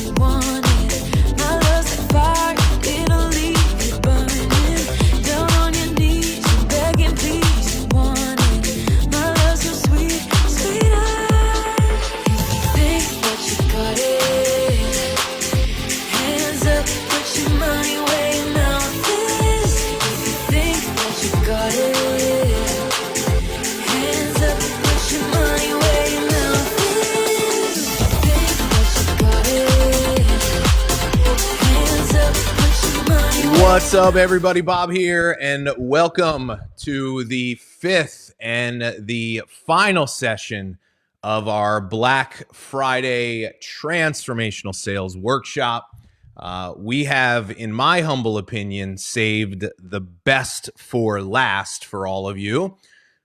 you want it. My love's like fire, it'll leave you burning. Down on your knees, begging please, you want it. My love's so sweet, sweeter. If you think that you got it, hands up, put your money where your mouth is. If you think that you got it, hands up, put your money where your mouth is. Think that you got it, hands up, put your money where. What's up, everybody? Bob here, and welcome to the fifth and the final session of our Black Friday Transformational Sales Workshop. We have, in my humble opinion, saved the best for last for all of you.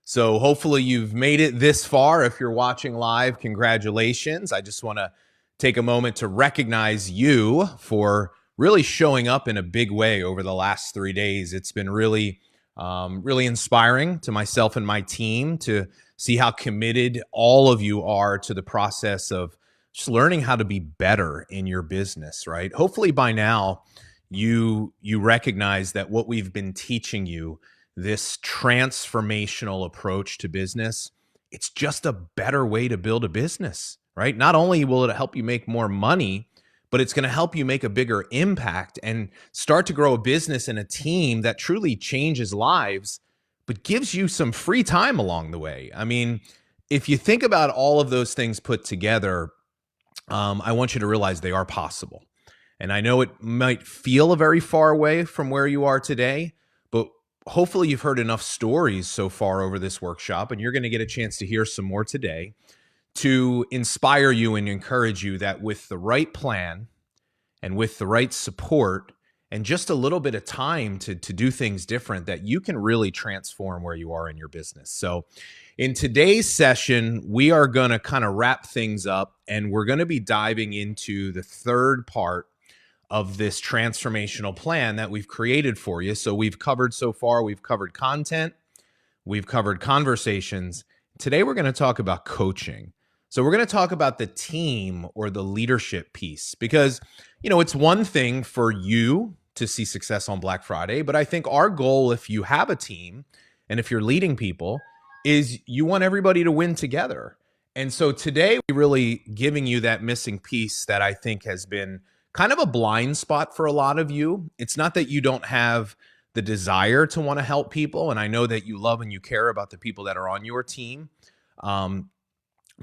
So hopefully you've made it this far. If you're watching live, congratulations. I just want to take a moment to recognize you for really showing up in a big way over the last 3 days. It's been really inspiring to myself and my team to see how committed all of you are to the process of just learning how to be better in your business, right? Hopefully by now you recognize that what we've been teaching you, this transformational approach to business, it's just a better way to build a business, right? Not only will it help you make more money, but it's going to help you make a bigger impact and start to grow a business and a team that truly changes lives, but gives you some free time along the way. I mean, if you think about all of those things put together, I want you to realize they are possible. And I know it might feel very far away from where you are today, but hopefully you've heard enough stories so far over this workshop, and you're going to get a chance to hear some more today to inspire you and encourage you that with the right plan and with the right support and just a little bit of time to do things different, that you can really transform where you are in your business. So in today's session, we are going to kind of wrap things up, and we're going to be diving into the third part of this transformational plan that we've created for you. So we've covered so far, we've covered content, we've covered conversations. Today, we're going to talk about coaching. So we're going to talk about the team or the leadership piece, because, you know, it's one thing for you to see success on Black Friday, but I think our goal, if you have a team and if you're leading people, is you want everybody to win together. And so today, we're really giving you that missing piece that I think has been kind of a blind spot for a lot of you. It's not that you don't have the desire to want to help people, and I know that you love and you care about the people that are on your team.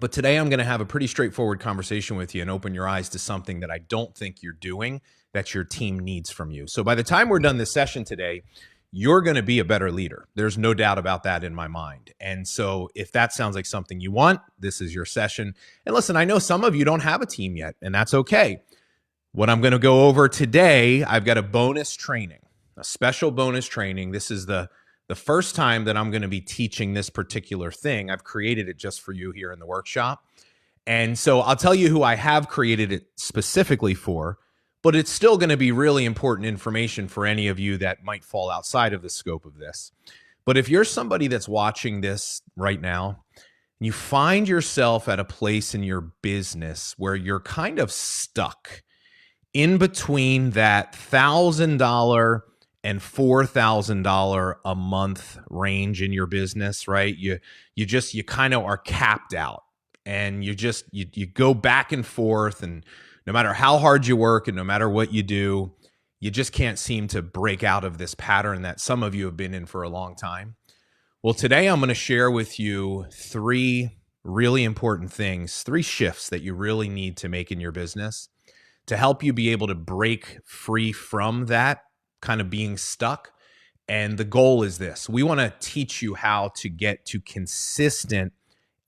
But today I'm going to have a pretty straightforward conversation with you and open your eyes to something that I don't think you're doing that your team needs from you. So by the time we're done this session today, you're going to be a better leader. There's no doubt about that in my mind. And so if that sounds like something you want, this is your session. And listen, I know some of you don't have a team yet, and that's okay. What I'm going to go over today, I've got a bonus training, a special bonus training. This is the first time that I'm going to be teaching this particular thing. I've created it just for you here in the workshop. And so I'll tell you who I have created it specifically for, but it's still going to be really important information for any of you that might fall outside of the scope of this. But if you're somebody that's watching this right now, and you find yourself at a place in your business where you're kind of stuck in between that $1,000 and $4,000 a month range in your business, right? You kind of are capped out, and you go back and forth, and no matter how hard you work and no matter what you do, you just can't seem to break out of this pattern that some of you have been in for a long time. Well, today I'm going to share with you three really important things, three shifts that you really need to make in your business to help you be able to break free from that kind of being stuck. And the goal is this: we want to teach you how to get to consistent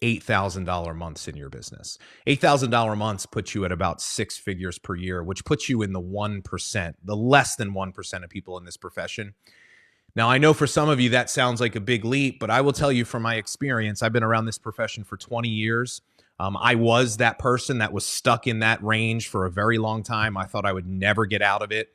$8,000 months in your business. $8,000 months puts you at about 6 figures per year, which puts you in the 1%, the less than 1% of people in this profession. Now, I know for some of you that sounds like a big leap, but I will tell you from my experience, I've been around this profession for 20 years. I was that person that was stuck in that range for a very long time. I thought I would never get out of it.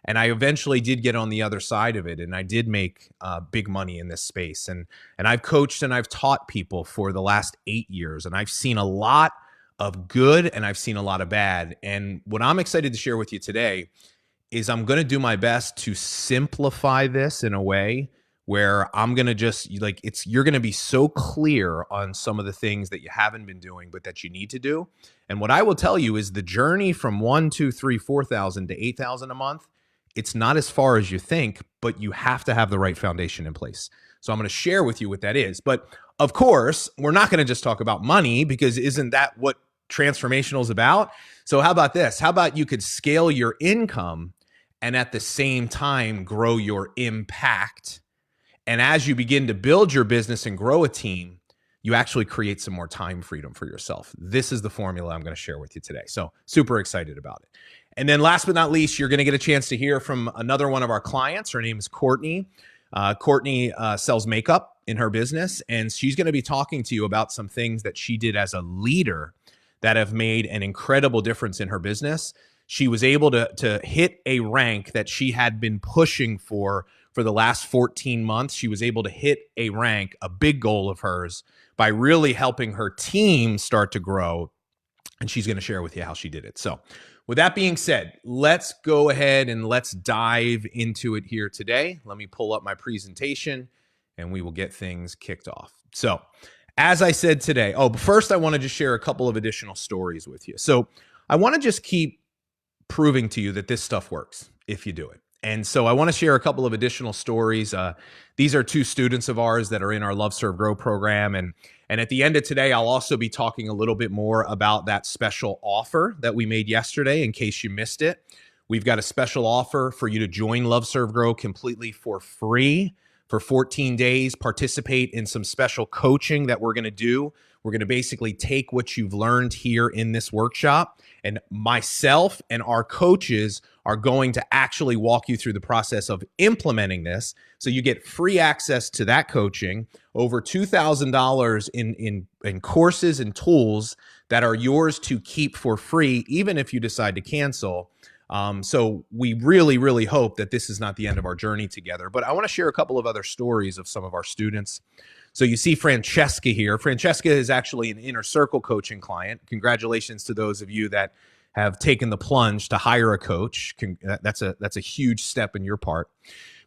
And I eventually did get on the other side of it, and I did make big money in this space. And I've coached and I've taught people for the last 8 years, and I've seen a lot of good and I've seen a lot of bad. And what I'm excited to share with you today is I'm going to do my best to simplify this in a way where I'm going to just you're going to be so clear on some of the things that you haven't been doing, but that you need to do. And what I will tell you is the journey from 1, 2, 3, 4,000 to 8,000 a month, it's not as far as you think, but you have to have the right foundation in place. So I'm going to share with you what that is. But of course, we're not going to just talk about money, because isn't that what transformational is about? So how about this? How about you could scale your income and at the same time grow your impact? And as you begin to build your business and grow a team, you actually create some more time freedom for yourself. This is the formula I'm going to share with you today. So super excited about it. And then last but not least, you're going to get a chance to hear from another one of our clients. Her name is Courtney. Courtney sells makeup in her business, and she's going to be talking to you about some things that she did as a leader that have made an incredible difference in her business. She was able to hit a rank that she had been pushing for the last 14 months. She was able to hit a rank, a big goal of hers, by really helping her team start to grow. And she's going to share with you how she did it. So with that being said, let's go ahead and let's dive into it here today. Let me pull up my presentation and we will get things kicked off. So as I said today, but first I want to just share a couple of additional stories with you. So I want to just keep proving to you that this stuff works if you do it. And so I want to share a couple of additional stories. These are two students of ours that are in our Love, Serve, Grow program. And at the end of today, I'll also be talking a little bit more about that special offer that we made yesterday in case you missed it. We've got a special offer for you to join Love, Serve, Grow completely for free for 14 days. Participate in some special coaching that we're going to do. We're going to basically take what you've learned here in this workshop, and myself and our coaches are going to actually walk you through the process of implementing this. So you get free access to that coaching, over $2,000 in courses and tools that are yours to keep for free, even if you decide to cancel. So we really, really hope that this is not the end of our journey together. But I want to share a couple of other stories of some of our students. So you see Francesca here. Francesca is actually an Inner Circle coaching client. Congratulations to those of you that have taken the plunge to hire a coach. That's a huge step in your part.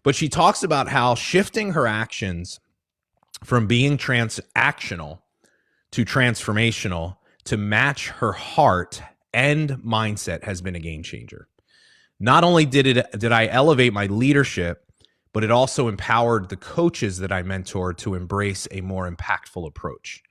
But she talks about how shifting her actions from being transactional to transformational to match her heart and mindset has been a game changer. Not only did I elevate my leadership, but it also empowered the coaches that I mentored to embrace a more impactful approach.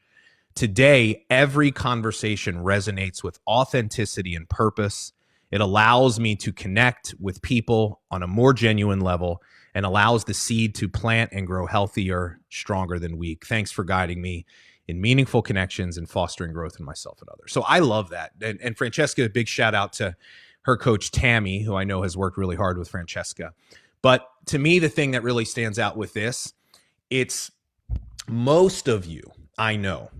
Today, every conversation resonates with authenticity and purpose. It allows me to connect with people on a more genuine level and allows the seed to plant and grow healthier, stronger than weak. Thanks for guiding me in meaningful connections and fostering growth in myself and others. So I love that. And Francesca, a big shout out to her coach, Tammy, who I know has worked really hard with Francesca. But to me, the thing that really stands out with this, it's most of you, I know,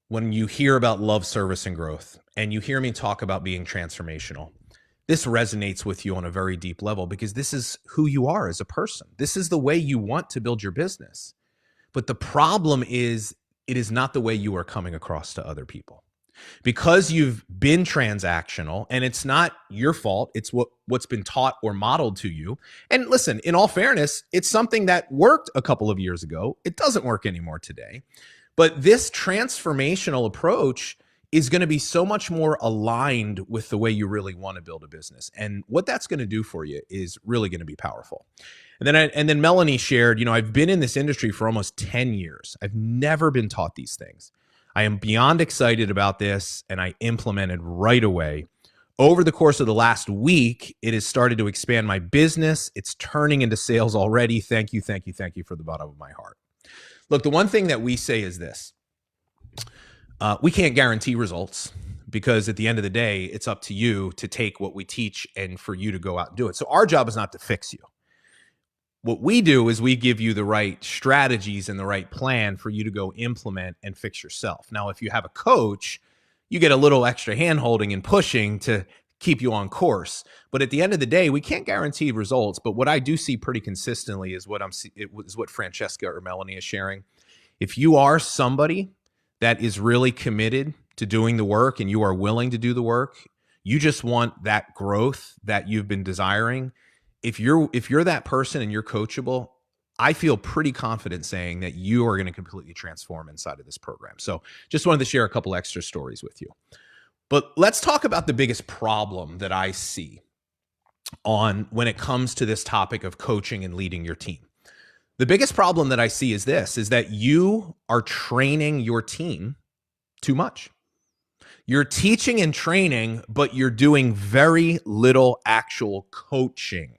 when you hear about love, service, and growth, and you hear me talk about being transformational, this resonates with you on a very deep level because this is who you are as a person. This is the way you want to build your business. But the problem is, it is not the way you are coming across to other people. Because you've been transactional, and it's not your fault, it's what's been taught or modeled to you. And listen, in all fairness, it's something that worked a couple of years ago. It doesn't work anymore today. But this transformational approach is going to be so much more aligned with the way you really want to build a business. And what that's going to do for you is really going to be powerful. And then Melanie shared, I've been in this industry for almost 10 years. I've never been taught these things. I am beyond excited about this, and I implemented right away. Over the course of the last week, it has started to expand my business. It's turning into sales already. Thank you, thank you, thank you from the bottom of my heart. Look, the one thing that we say is this. We can't guarantee results because at the end of the day, it's up to you to take what we teach and for you to go out and do it. So our job is not to fix you. What we do is we give you the right strategies and the right plan for you to go implement and fix yourself. Now, if you have a coach, you get a little extra hand-holding and pushing to keep you on course. But at the end of the day, we can't guarantee results. But what I do see pretty consistently is what Francesca or Melanie is sharing. If you are somebody that is really committed to doing the work and you are willing to do the work, you just want that growth that you've been desiring. If you're that person and you're coachable, I feel pretty confident saying that you are going to completely transform inside of this program. So just wanted to share a couple extra stories with you. But let's talk about the biggest problem that I see on when it comes to this topic of coaching and leading your team. The biggest problem that I see is this, is that you are training your team too much. You're teaching and training, but you're doing very little actual coaching.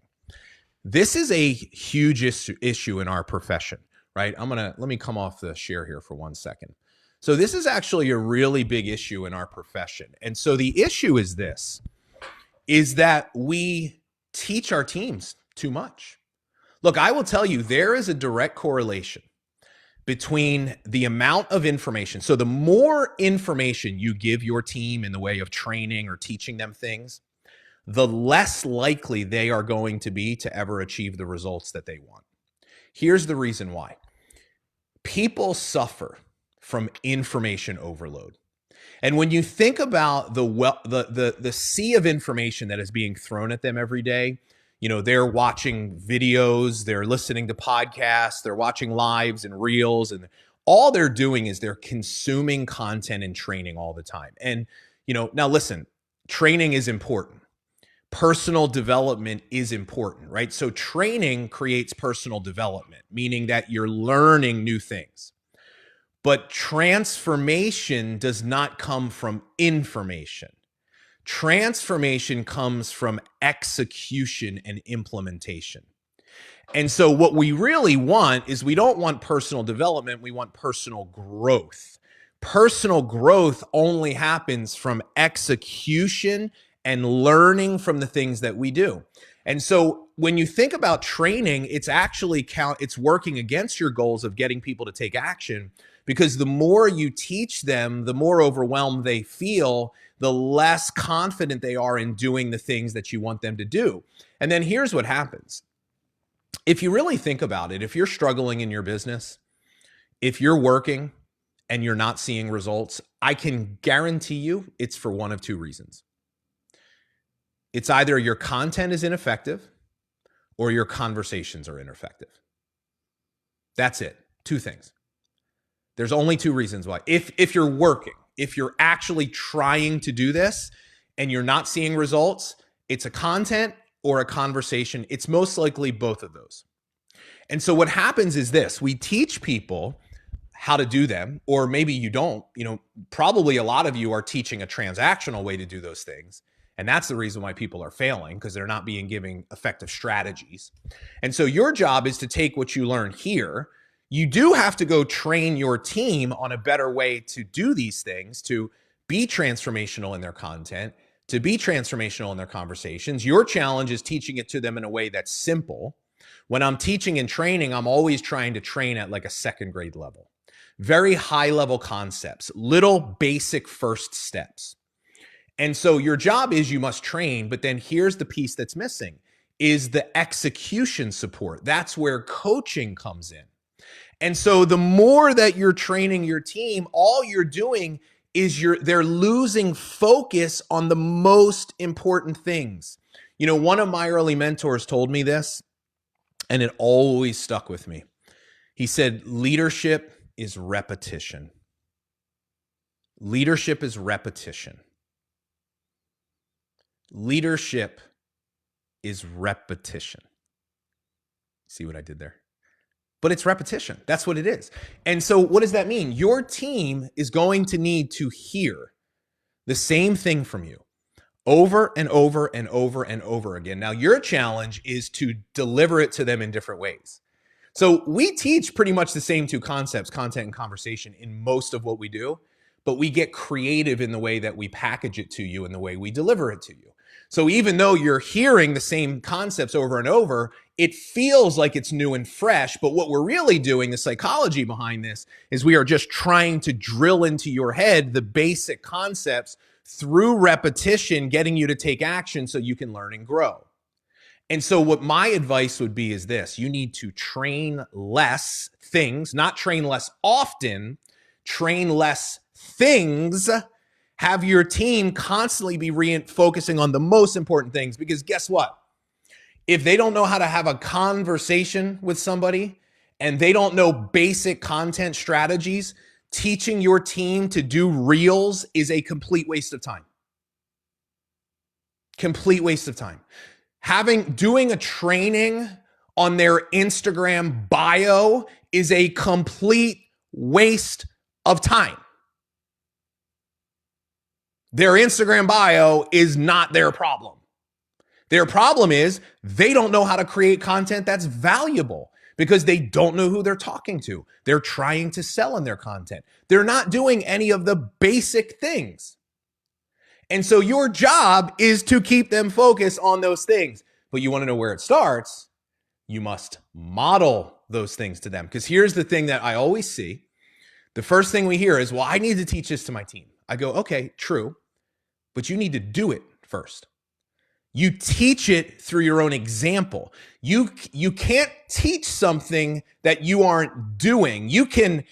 This is a huge issue in our profession, right? Let me come off the share here for 1 second. So this is actually a really big issue in our profession. And so the issue is this, is that we teach our teams too much. Look, I will tell you, there is a direct correlation between the amount of information. So the more information you give your team in the way of training or teaching them things, the less likely they are going to be to ever achieve the results that they want. Here's the reason why. People suffer from information overload. And when you think about the sea of information that is being thrown at them every day, you know, they're watching videos, they're listening to podcasts, they're watching lives and reels, and all they're doing is they're consuming content and training all the time. And, you know, now listen, training is important. Personal development is important, right? So training creates personal development, meaning that you're learning new things. But transformation does not come from information. Transformation comes from execution and implementation. And so what we really want is, we don't want personal development, we want personal growth. Personal growth only happens from execution and learning from the things that we do. And so when you think about training, it's actually it's working against your goals of getting people to take action, because the more you teach them, the more overwhelmed they feel, the less confident they are in doing the things that you want them to do. And then here's what happens. If you really think about it, if you're struggling in your business, if you're working and you're not seeing results, I can guarantee you it's for one of two reasons. It's either your content is ineffective or your conversations are ineffective. That's it. Two things. There's only two reasons why. If you're working, if you're actually trying to do this and you're not seeing results, it's a content or a conversation. It's most likely both of those. And so what happens is this: we teach people how to do them, or maybe you don't. You know, probably a lot of you are teaching a transactional way to do those things. And that's the reason why people are failing, because they're not being given effective strategies. And so your job is to take what you learn here. You do have to go train your team on a better way to do these things, to be transformational in their content, to be transformational in their conversations. Your challenge is teaching it to them in a way that's simple. When I'm teaching and training, I'm always trying to train at like a second grade level. Very high level concepts, little basic first steps. And so your job is, you must train, but then here's the piece that's missing, is the execution support. That's where coaching comes in. And so the more that you're training your team, all you're doing is they're losing focus on the most important things. You know, one of my early mentors told me this, and it always stuck with me. He said, leadership is repetition. Leadership is repetition. Leadership is repetition. See what I did there? But it's repetition. That's what it is. And so what does that mean? Your team is going to need to hear the same thing from you over and over and over and over again. Now, your challenge is to deliver it to them in different ways. So we teach pretty much the same two concepts, content and conversation, in most of what we do, but we get creative in the way that we package it to you and the way we deliver it to you. So even though you're hearing the same concepts over and over, it feels like it's new and fresh. But what we're really doing, the psychology behind this, is we are just trying to drill into your head the basic concepts through repetition, getting you to take action so you can learn and grow. And so what my advice would be is this: you need to train less things, not train less often, train less things, Have your team constantly be focusing on the most important things, because guess what? If they don't know how to have a conversation with somebody and they don't know basic content strategies, teaching your team to do reels is a complete waste of time. Complete waste of time. Doing a training on their Instagram bio is a complete waste of time. Their Instagram bio is not their problem. Their problem is they don't know how to create content that's valuable because they don't know who they're talking to. They're trying to sell in their content. They're not doing any of the basic things. And so your job is to keep them focused on those things. But you want to know where it starts? You must model those things to them. Because here's the thing that I always see. The first thing we hear is, well, I need to teach this to my team. I go, okay, true. But you need to do it first. You teach it through your own example. You can't teach something that you aren't doing. You can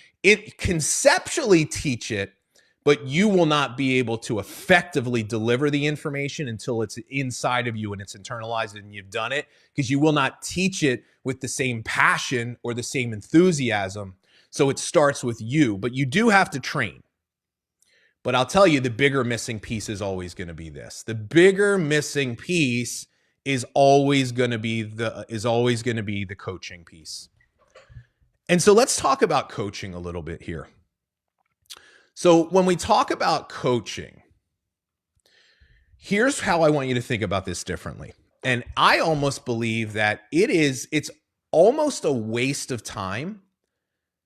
conceptually teach it, but you will not be able to effectively deliver the information until it's inside of you and it's internalized and you've done it, because you will not teach it with the same passion or the same enthusiasm. So it starts with you, but you do have to train. But I'll tell you, the bigger missing piece is always going to be this. The bigger missing piece is always going to be the coaching piece. And so let's talk about coaching a little bit here. So when we talk about coaching, here's how I want you to think about this differently. And I almost believe that it's almost a waste of time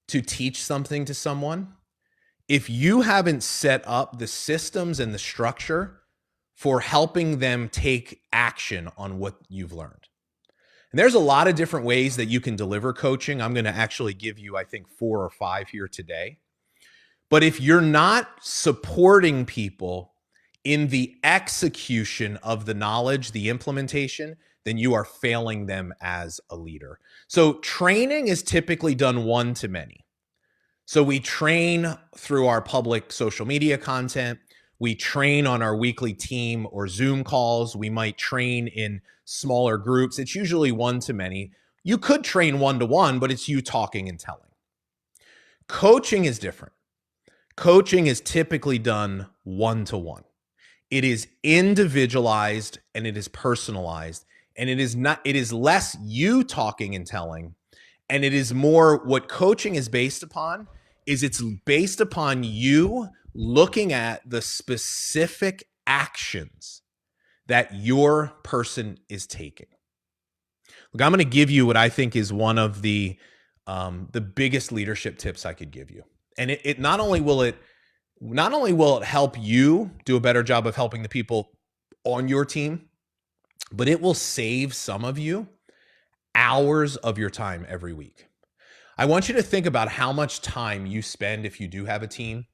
to teach something to someone if you haven't set up the systems and the structure for helping them take action on what you've learned. And there's a lot of different ways that you can deliver coaching. I'm going to actually give you, I think, 4 or 5 here today. But if you're not supporting people in the execution of the knowledge, the implementation, then you are failing them as a leader. So training is typically done one-to-many. So we train through our public social media content. We train on our weekly team or Zoom calls. We might train in smaller groups. It's usually one-to-many. You could train one-to-one, but it's you talking and telling. Coaching is different. Coaching is typically done one-to-one. It is individualized and it is personalized, and it is less you talking and telling, and it is more what coaching is based upon is it's based upon you looking at the specific actions that your person is taking. Look, I'm going to give you what I think is one of the biggest leadership tips I could give you. And it not only will it help you do a better job of helping the people on your team, but it will save some of you hours of your time every week. I want you to think about how much time you spend, if you do have a team,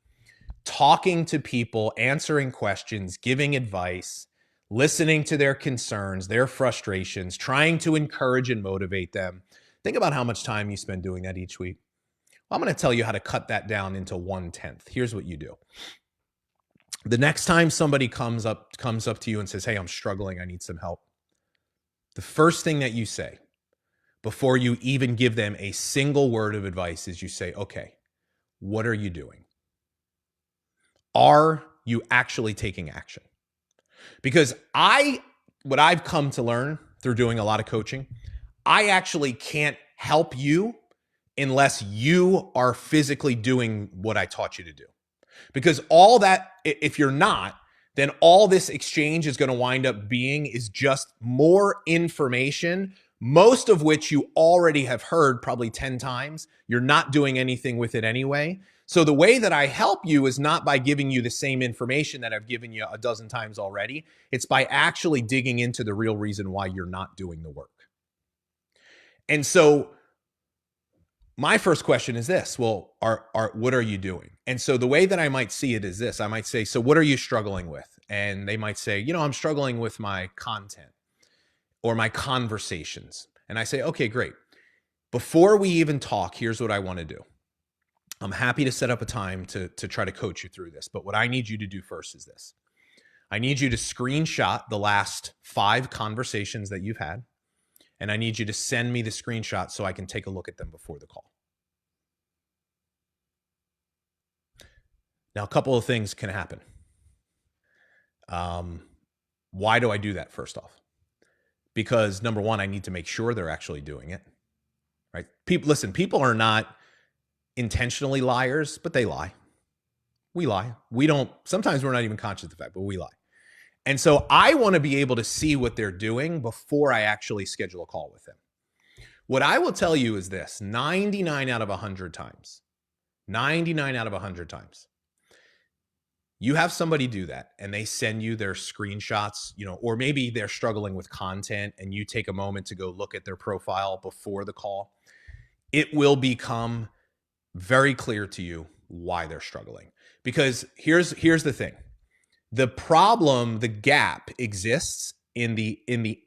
talking to people, answering questions, giving advice, listening to their concerns, their frustrations, trying to encourage and motivate them. Think about how much time you spend doing that each week. Well, I'm going to tell you how to cut that down into 1/10. Here's what you do. The next time somebody comes up to you and says, "Hey, I'm struggling, I need some help," the first thing that you say before you even give them a single word of advice is you say, "Okay, what are you doing? Are you actually taking action?" Because what I've come to learn through doing a lot of coaching, I actually can't help you unless you are physically doing what I taught you to do. Because all that, if you're not, then all this exchange is going to wind up being is just more information, most of which you already have heard probably 10 times. You're not doing anything with it anyway. So the way that I help you is not by giving you the same information that I've given you a dozen times already. It's by actually digging into the real reason why you're not doing the work. And so my first question is this: well, what are you doing? And so the way that I might see it is this: I might say, so what are you struggling with? And they might say, I'm struggling with my content or my conversations. And I say, okay, great. Before we even talk, here's what I want to do. I'm happy to set up a time to try to coach you through this. But what I need you to do first is this. I need you to screenshot the last 5 conversations that you've had, and I need you to send me the screenshot so I can take a look at them before the call. Now, a couple of things can happen. Why do I do that, first off? Because number one, I need to make sure they're actually doing it, right? People are not intentionally liars, but they lie. We lie. Sometimes we're not even conscious of the fact, but we lie. And so I want to be able to see what they're doing before I actually schedule a call with them. What I will tell you is this: 99 out of 100 times, you have somebody do that and they send you their screenshots, or maybe they're struggling with content and you take a moment to go look at their profile before the call. It will become very clear to you why they're struggling. Because here's the thing. The problem, the gap exists in the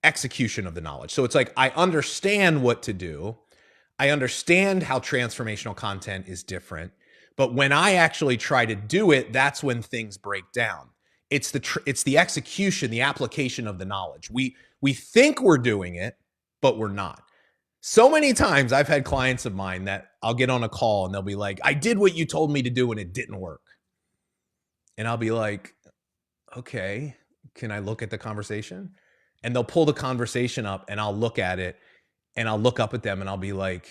execution of the knowledge. So it's like, I understand what to do. I understand how transformational content is different. But when I actually try to do it, that's when things break down. It's the execution, the application of the knowledge. We think we're doing it, but we're not. So many times I've had clients of mine that I'll get on a call and they'll be like, I did what you told me to do and it didn't work. And I'll be like, okay, can I look at the conversation? And they'll pull the conversation up and I'll look at it and I'll look up at them and I'll be like,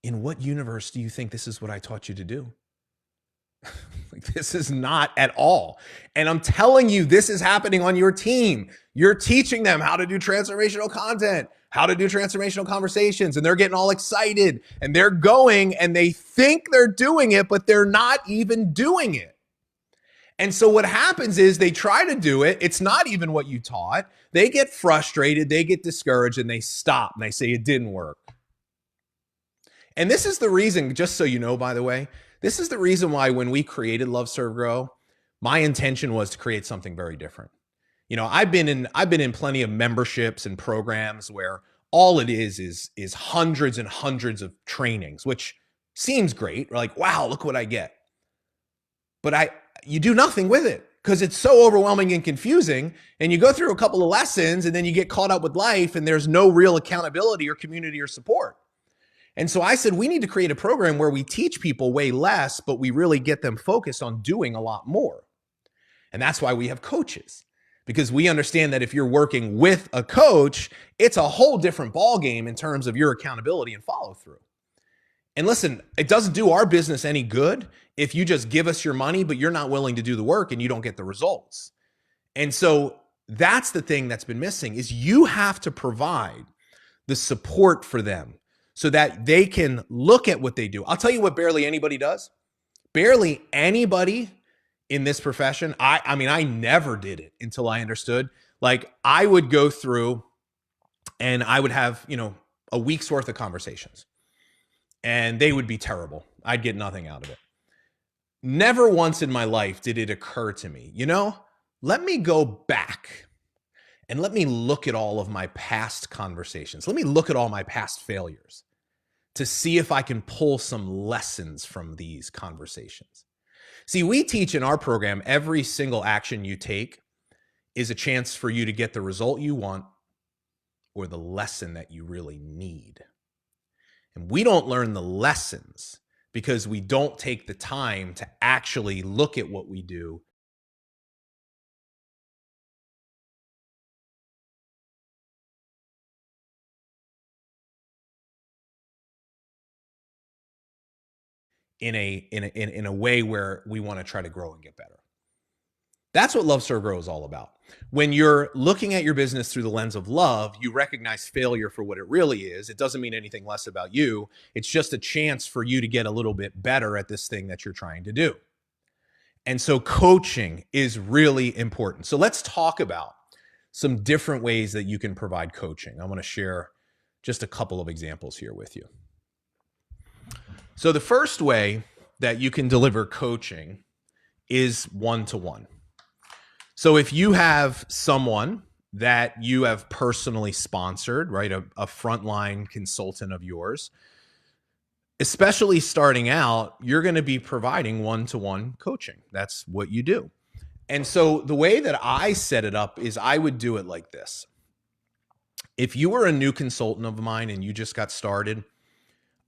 in what universe do you think this is what I taught you to do? Like, this is not at all. And I'm telling you, this is happening on your team. You're teaching them how to do transformational content, how to do transformational conversations, and they're getting all excited and they're going and they think they're doing it, but they're not even doing it. And so what happens is they try to do it. It's not even what you taught. They get frustrated, they get discouraged, and they stop and they say it didn't work. And this is the reason, just so you know, by the way, this is the reason why when we created Love, Serve, Grow, my intention was to create something very different. I've been in plenty of memberships and programs where all it is hundreds and hundreds of trainings, which seems great. We're like, wow, look what I get. But you do nothing with it because it's so overwhelming and confusing. And you go through a couple of lessons and then you get caught up with life and there's no real accountability or community or support. And so I said, we need to create a program where we teach people way less, but we really get them focused on doing a lot more. And that's why we have coaches, because we understand that if you're working with a coach, it's a whole different ballgame in terms of your accountability and follow through. And listen, it doesn't do our business any good if you just give us your money, but you're not willing to do the work and you don't get the results. And so that's the thing that's been missing, is you have to provide the support for them so that they can look at what they do. I'll tell you what barely anybody does. Barely anybody in this profession. I never did it until I understood. Like, I would go through and I would have, a week's worth of conversations and they would be terrible. I'd get nothing out of it. Never once in my life did it occur to me, let me go back and let me look at all of my past conversations. Let me look at all my past failures to see if I can pull some lessons from these conversations. See, we teach in our program, every single action you take is a chance for you to get the result you want or the lesson that you really need. And we don't learn the lessons because we don't take the time to actually look at what we do in a way where we want to try to grow and get better. That's what Love, Serve, Grow is all about. When you're looking at your business through the lens of love, you recognize failure for what it really is. It doesn't mean anything less about you. It's just a chance for you to get a little bit better at this thing that you're trying to do. And so coaching is really important. So let's talk about some different ways that you can provide coaching. I want to share just a couple of examples here with you. So the first way that you can deliver coaching is one-to-one. So if you have someone that you have personally sponsored, right, a frontline consultant of yours, especially starting out, you're going to be providing one-to-one coaching. That's what you do. And so the way that I set it up is I would do it like this. If you were a new consultant of mine and you just got started,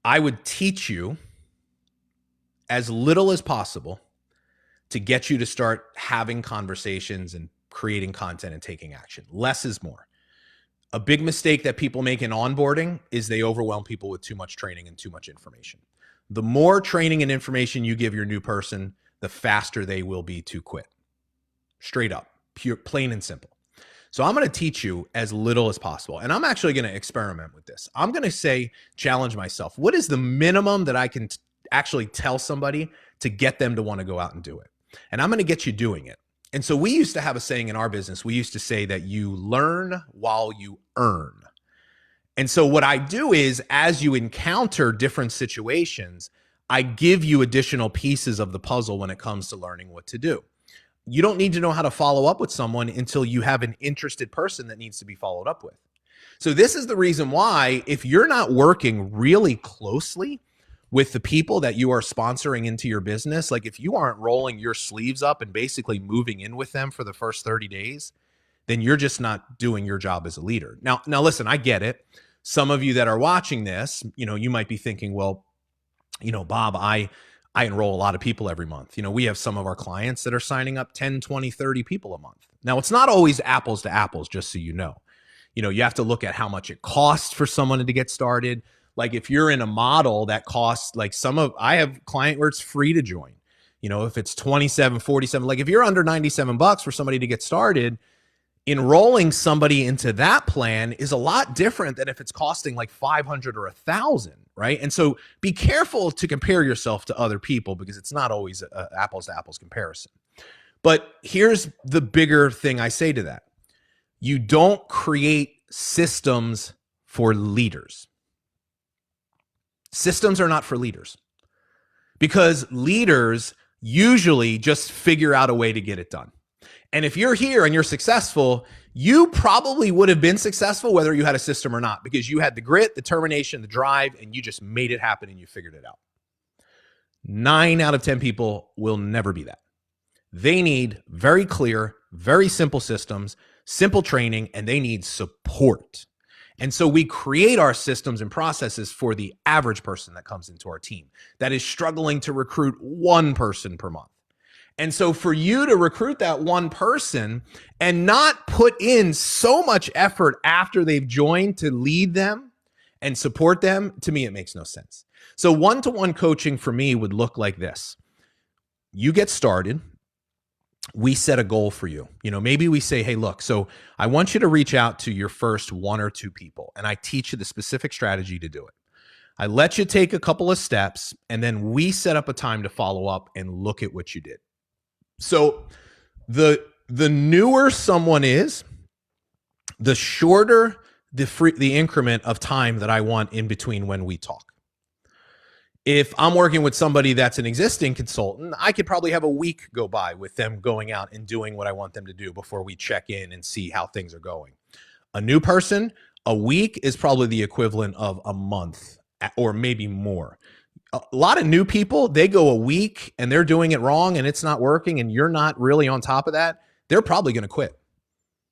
I would teach you as little as possible to get you to start having conversations and creating content and taking action. Less is more. A big mistake that people make in onboarding is they overwhelm people with too much training and too much information. The more training and information you give your new person, the faster they will be to quit. Straight up, pure, plain and simple. So I'm going to teach you as little as possible. And I'm actually going to experiment with this. I'm going to say, challenge myself. What is the minimum that I can actually tell somebody to get them to want to go out and do it? And I'm going to get you doing it. And so we used to have a saying in our business. We used to say that you learn while you earn. And so what I do is, as you encounter different situations, I give you additional pieces of the puzzle when it comes to learning what to do. You don't need to know how to follow up with someone until you have an interested person that needs to be followed up with. So this is the reason why, if you're not working really closely with the people that you are sponsoring into your business, like if you aren't rolling your sleeves up and basically moving in with them for the first 30 days, then you're just not doing your job as a leader. Now listen, I get it. Some of you that are watching this, you might be thinking, well, Bob, I enroll a lot of people every month. We have some of our clients that are signing up 10, 20, 30 people a month. Now, it's not always apples to apples, just so you know. You have to look at how much it costs for someone to get started. Like if you're in a model that costs, like I have client where it's free to join. If it's 27, 47, like if you're under $97 for somebody to get started, enrolling somebody into that plan is a lot different than if it's costing like 500 or 1,000, right? And so be careful to compare yourself to other people, because it's not always a apples to apples comparison. But here's the bigger thing I say to that. You don't create systems for leaders. Systems are not for leaders, because leaders usually just figure out a way to get it done. And if you're here and you're successful, you probably would have been successful whether you had a system or not, because you had the grit, the determination, the drive, and you just made it happen and you figured it out. 9 out of 10 people will never be that. They need very clear, very simple systems, simple training, and they need support. And so we create our systems and processes for the average person that comes into our team that is struggling to recruit one person per month. And so for you to recruit that one person and not put in so much effort after they've joined to lead them and support them, to me, it makes no sense. So one-to-one coaching for me would look like this. You get started. We set a goal for you. Maybe we say, hey, look, so I want you to reach out to your first 1 or 2 people, and I teach you the specific strategy to do it. I let you take a couple of steps, and then we set up a time to follow up and look at what you did. So the newer someone is, the shorter the increment of time that I want in between when we talk. If I'm working with somebody that's an existing consultant, I could probably have a week go by with them going out and doing what I want them to do before we check in and see how things are going. A new person, a week is probably the equivalent of a month or maybe more. A lot of new people, they go a week and they're doing it wrong and it's not working and you're not really on top of that. They're probably going to quit.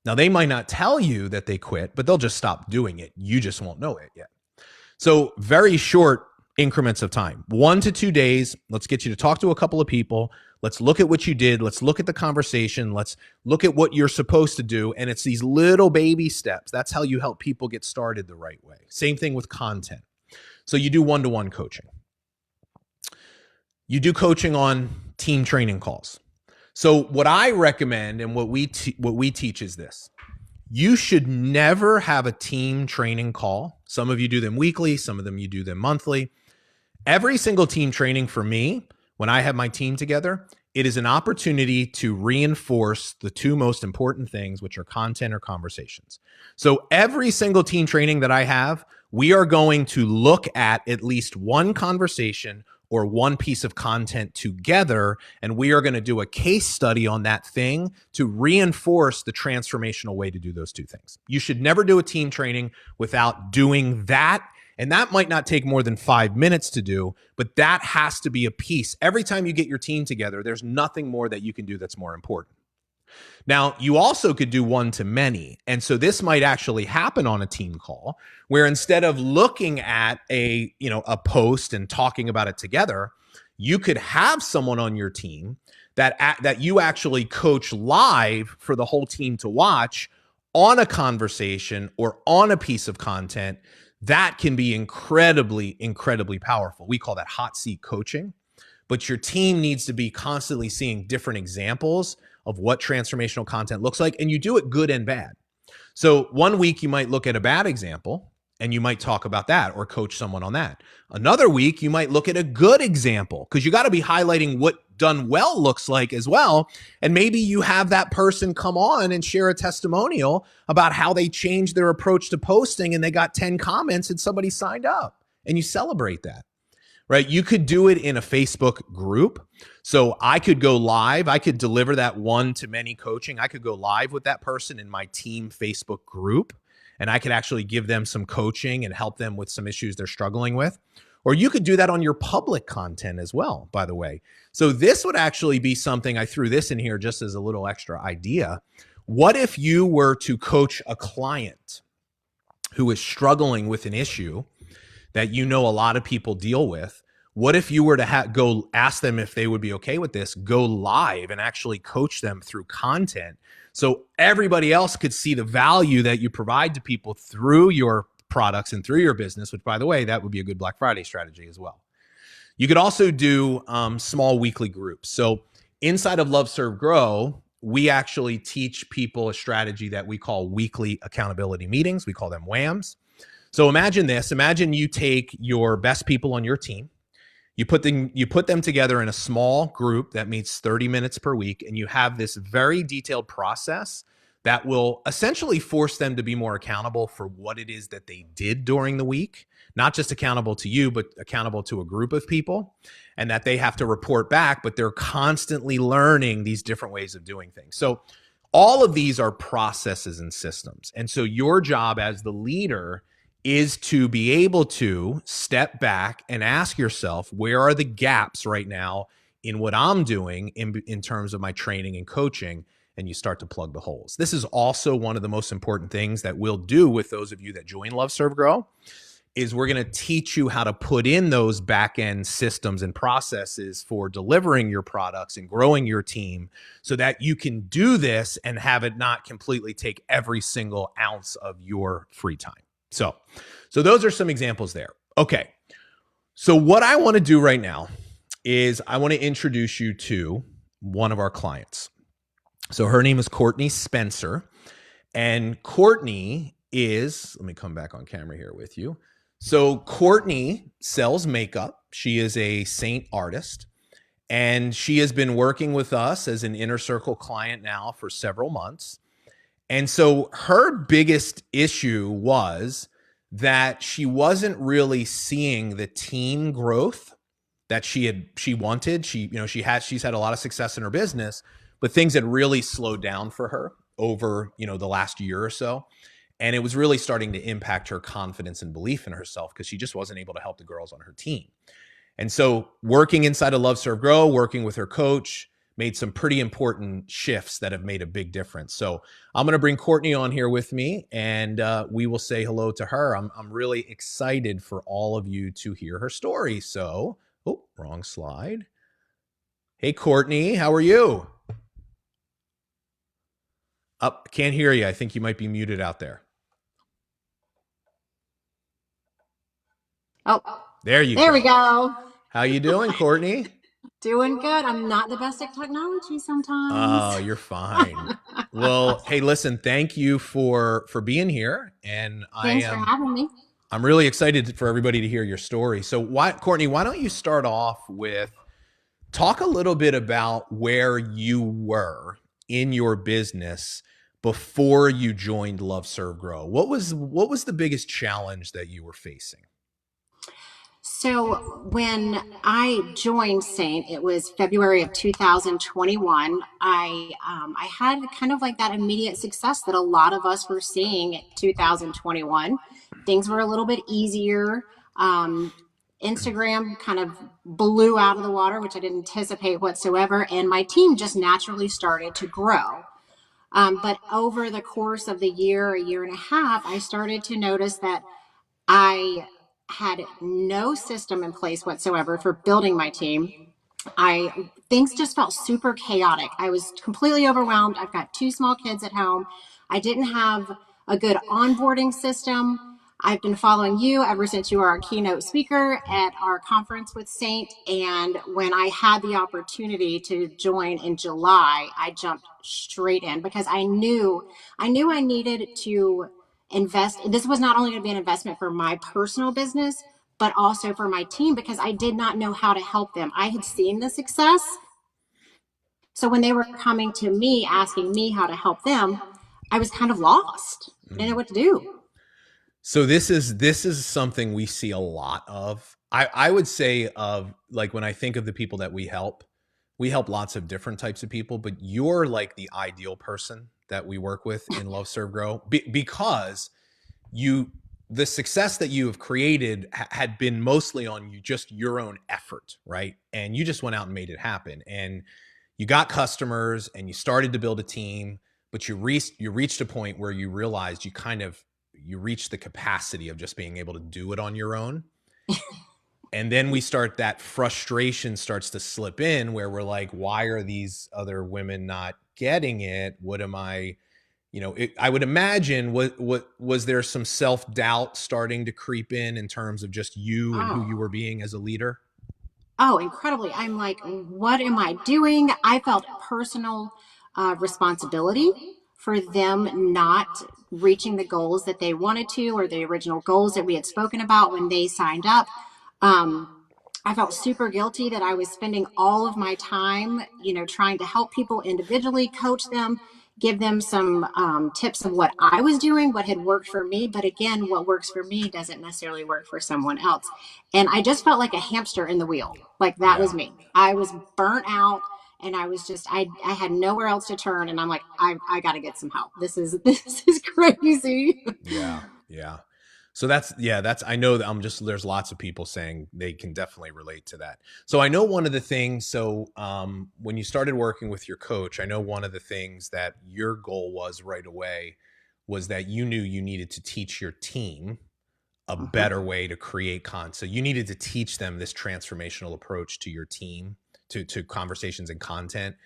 Now, they might not tell you that they quit, but they'll just stop doing it. You just won't know it yet. So very short increments of time, 1 to 2 days. Let's get you to talk to a couple of people. Let's look at what you did. Let's look at the conversation. Let's look at what you're supposed to do. And it's these little baby steps. That's how you help people get started the right way. Same thing with content. So you do one-to-one coaching. You do coaching on team training calls. So what I recommend and what we teach is this. You should never have a team training call. Some of you do them weekly. Some of them you do them monthly. Every single team training for me, when I have my team together, it is an opportunity to reinforce the 2 most important things, which are content or conversations. So every single team training that I have, we are going to look at least one conversation or one piece of content together, and we are going to do a case study on that thing to reinforce the transformational way to do those 2 things. You should never do a team training without doing that And that might not take more than 5 minutes to do, but that has to be a piece. Every time you get your team together, there's nothing more that you can do that's more important. Now, you also could do one to many. And so this might actually happen on a team call where instead of looking at a post and talking about it together, you could have someone on your team that you actually coach live for the whole team to watch on a conversation or on a piece of content. That can be incredibly, incredibly powerful. We call that hot seat coaching. But your team needs to be constantly seeing different examples of what transformational content looks like, and you do it good and bad. So one week you might look at a bad example and you might talk about that or coach someone on that. Another week you might look at a good example, because you got to be highlighting what done well looks like as well. And maybe you have that person come on and share a testimonial about how they changed their approach to posting and they got 10 comments and somebody signed up, and you celebrate that. Right? You could do it in a Facebook group. So I could go live. I could deliver that one-to-many coaching. I could go live with that person in my team Facebook group, and I could actually give them some coaching and help them with some issues they're struggling with. Or you could do that on your public content as well, by the way. So this would actually be something, I threw this in here just as a little extra idea. What if you were to coach a client who is struggling with an issue that a lot of people deal with? What if you were to go ask them if they would be okay with this, go live and actually coach them through content so everybody else could see the value that you provide to people through your products and through your business, which, by the way, that would be a good Black Friday strategy as well. You could also do small weekly groups. So inside of Love, Serve, Grow, we actually teach people a strategy that we call weekly accountability meetings. We call them WAMs. So imagine this. Imagine you take your best people on your team. You put them together in a small group that meets 30 minutes per week, and you have this very detailed process that will essentially force them to be more accountable for what it is that they did during the week, not just accountable to you, but accountable to a group of people, and that they have to report back, but they're constantly learning these different ways of doing things. So all of these are processes and systems. And so your job as the leader is to be able to step back and ask yourself, where are the gaps right now in what I'm doing in terms of my training and coaching? And you start to plug the holes. This is also one of the most important things that we'll do with those of you that join Love, Serve, Grow, is we're going to teach you how to put in those back-end systems and processes for delivering your products and growing your team so that you can do this and have it not completely take every single ounce of your free time. So those are some examples there. Okay. So what I want to do right now is I want to introduce you to one of our clients. So her name is Courtney Spencer, and Courtney let me come back on camera here with you. So Courtney sells makeup. She is a Saint artist, and she has been working with us as an Inner Circle client now for several months. And so her biggest issue was that she wasn't really seeing the team growth that she wanted. She's had a lot of success in her business, but things had really slowed down for her over, the last year or so. And it was really starting to impact her confidence and belief in herself because she just wasn't able to help the girls on her team. And so working inside of Love, Serve, Grow, working with her coach, made some pretty important shifts that have made a big difference. So I'm going to bring Courtney on here with me, and we will say hello to her. I'm really excited for all of you to hear her story. So, wrong slide. Hey, Courtney, how are you? Can't hear you. I think you might be muted out there. Oh, there we go. How you doing, Courtney? Doing good. I'm not the best at technology sometimes. Oh, you're fine. Well, hey, listen, thank you for being here. And Thanks for having me. I'm really excited for everybody to hear your story. So Courtney, why don't you start off with talk a little bit about where you were in your business before you joined Love, Serve, Grow. What was the biggest challenge that you were facing? So when I joined Saint, it was February of 2021. I had kind of like that immediate success that a lot of us were seeing in 2021. things were a little bit easier. Instagram kind of blew out of the water, which I didn't anticipate whatsoever. And my team just naturally started to grow. But over the course of the year, a year and a half, I started to notice that I had no system in place whatsoever for building my team. I Things just felt super chaotic. I was completely overwhelmed. I've got two small kids at home. I didn't have a good onboarding system. I've been following you ever since you were our keynote speaker at our conference with Saint. And when I had the opportunity to join in July, I jumped straight in because I needed to invest. This was not only going to be an investment for my personal business, but also for my team because I did not know how to help them. I had seen the success. So when they were coming to me asking me how to help them, I was kind of lost. I didn't know what to do. So this is something we see a lot of. I would say of like when I think of the people that we help lots of different types of people, but you're like the ideal person that we work with in Love Serve Grow because the success that you have created had been mostly on you, just your own effort, right? And you just went out and made it happen. And you got customers and you started to build a team, but you reached a point where you realized you reached the capacity of just being able to do it on your own. And then that frustration starts to slip in where we're like, why are these other women not getting it? What am I, I would imagine what was there some self-doubt starting to creep in terms of just you and who you were being as a leader? Oh, incredibly. I'm like, what am I doing? I felt personal responsibility for them not reaching the goals that they wanted to, or the original goals that we had spoken about when they signed up. I felt super guilty that I was spending all of my time, trying to help people individually, coach them, give them some tips of what I was doing, what had worked for me. But again, what works for me doesn't necessarily work for someone else. And I just felt like a hamster in the wheel. Like that was me. I was burnt out and I was just, I had nowhere else to turn. And I'm like, I got to get some help. This is crazy. Yeah. Yeah. So I know that there's lots of people saying they can definitely relate to that. So I know one of the things, when you started working with your coach, I know one of the things that your goal was right away was that you knew you needed to teach your team a better way to create content. So you needed to teach them this transformational approach to your team, to conversations and content.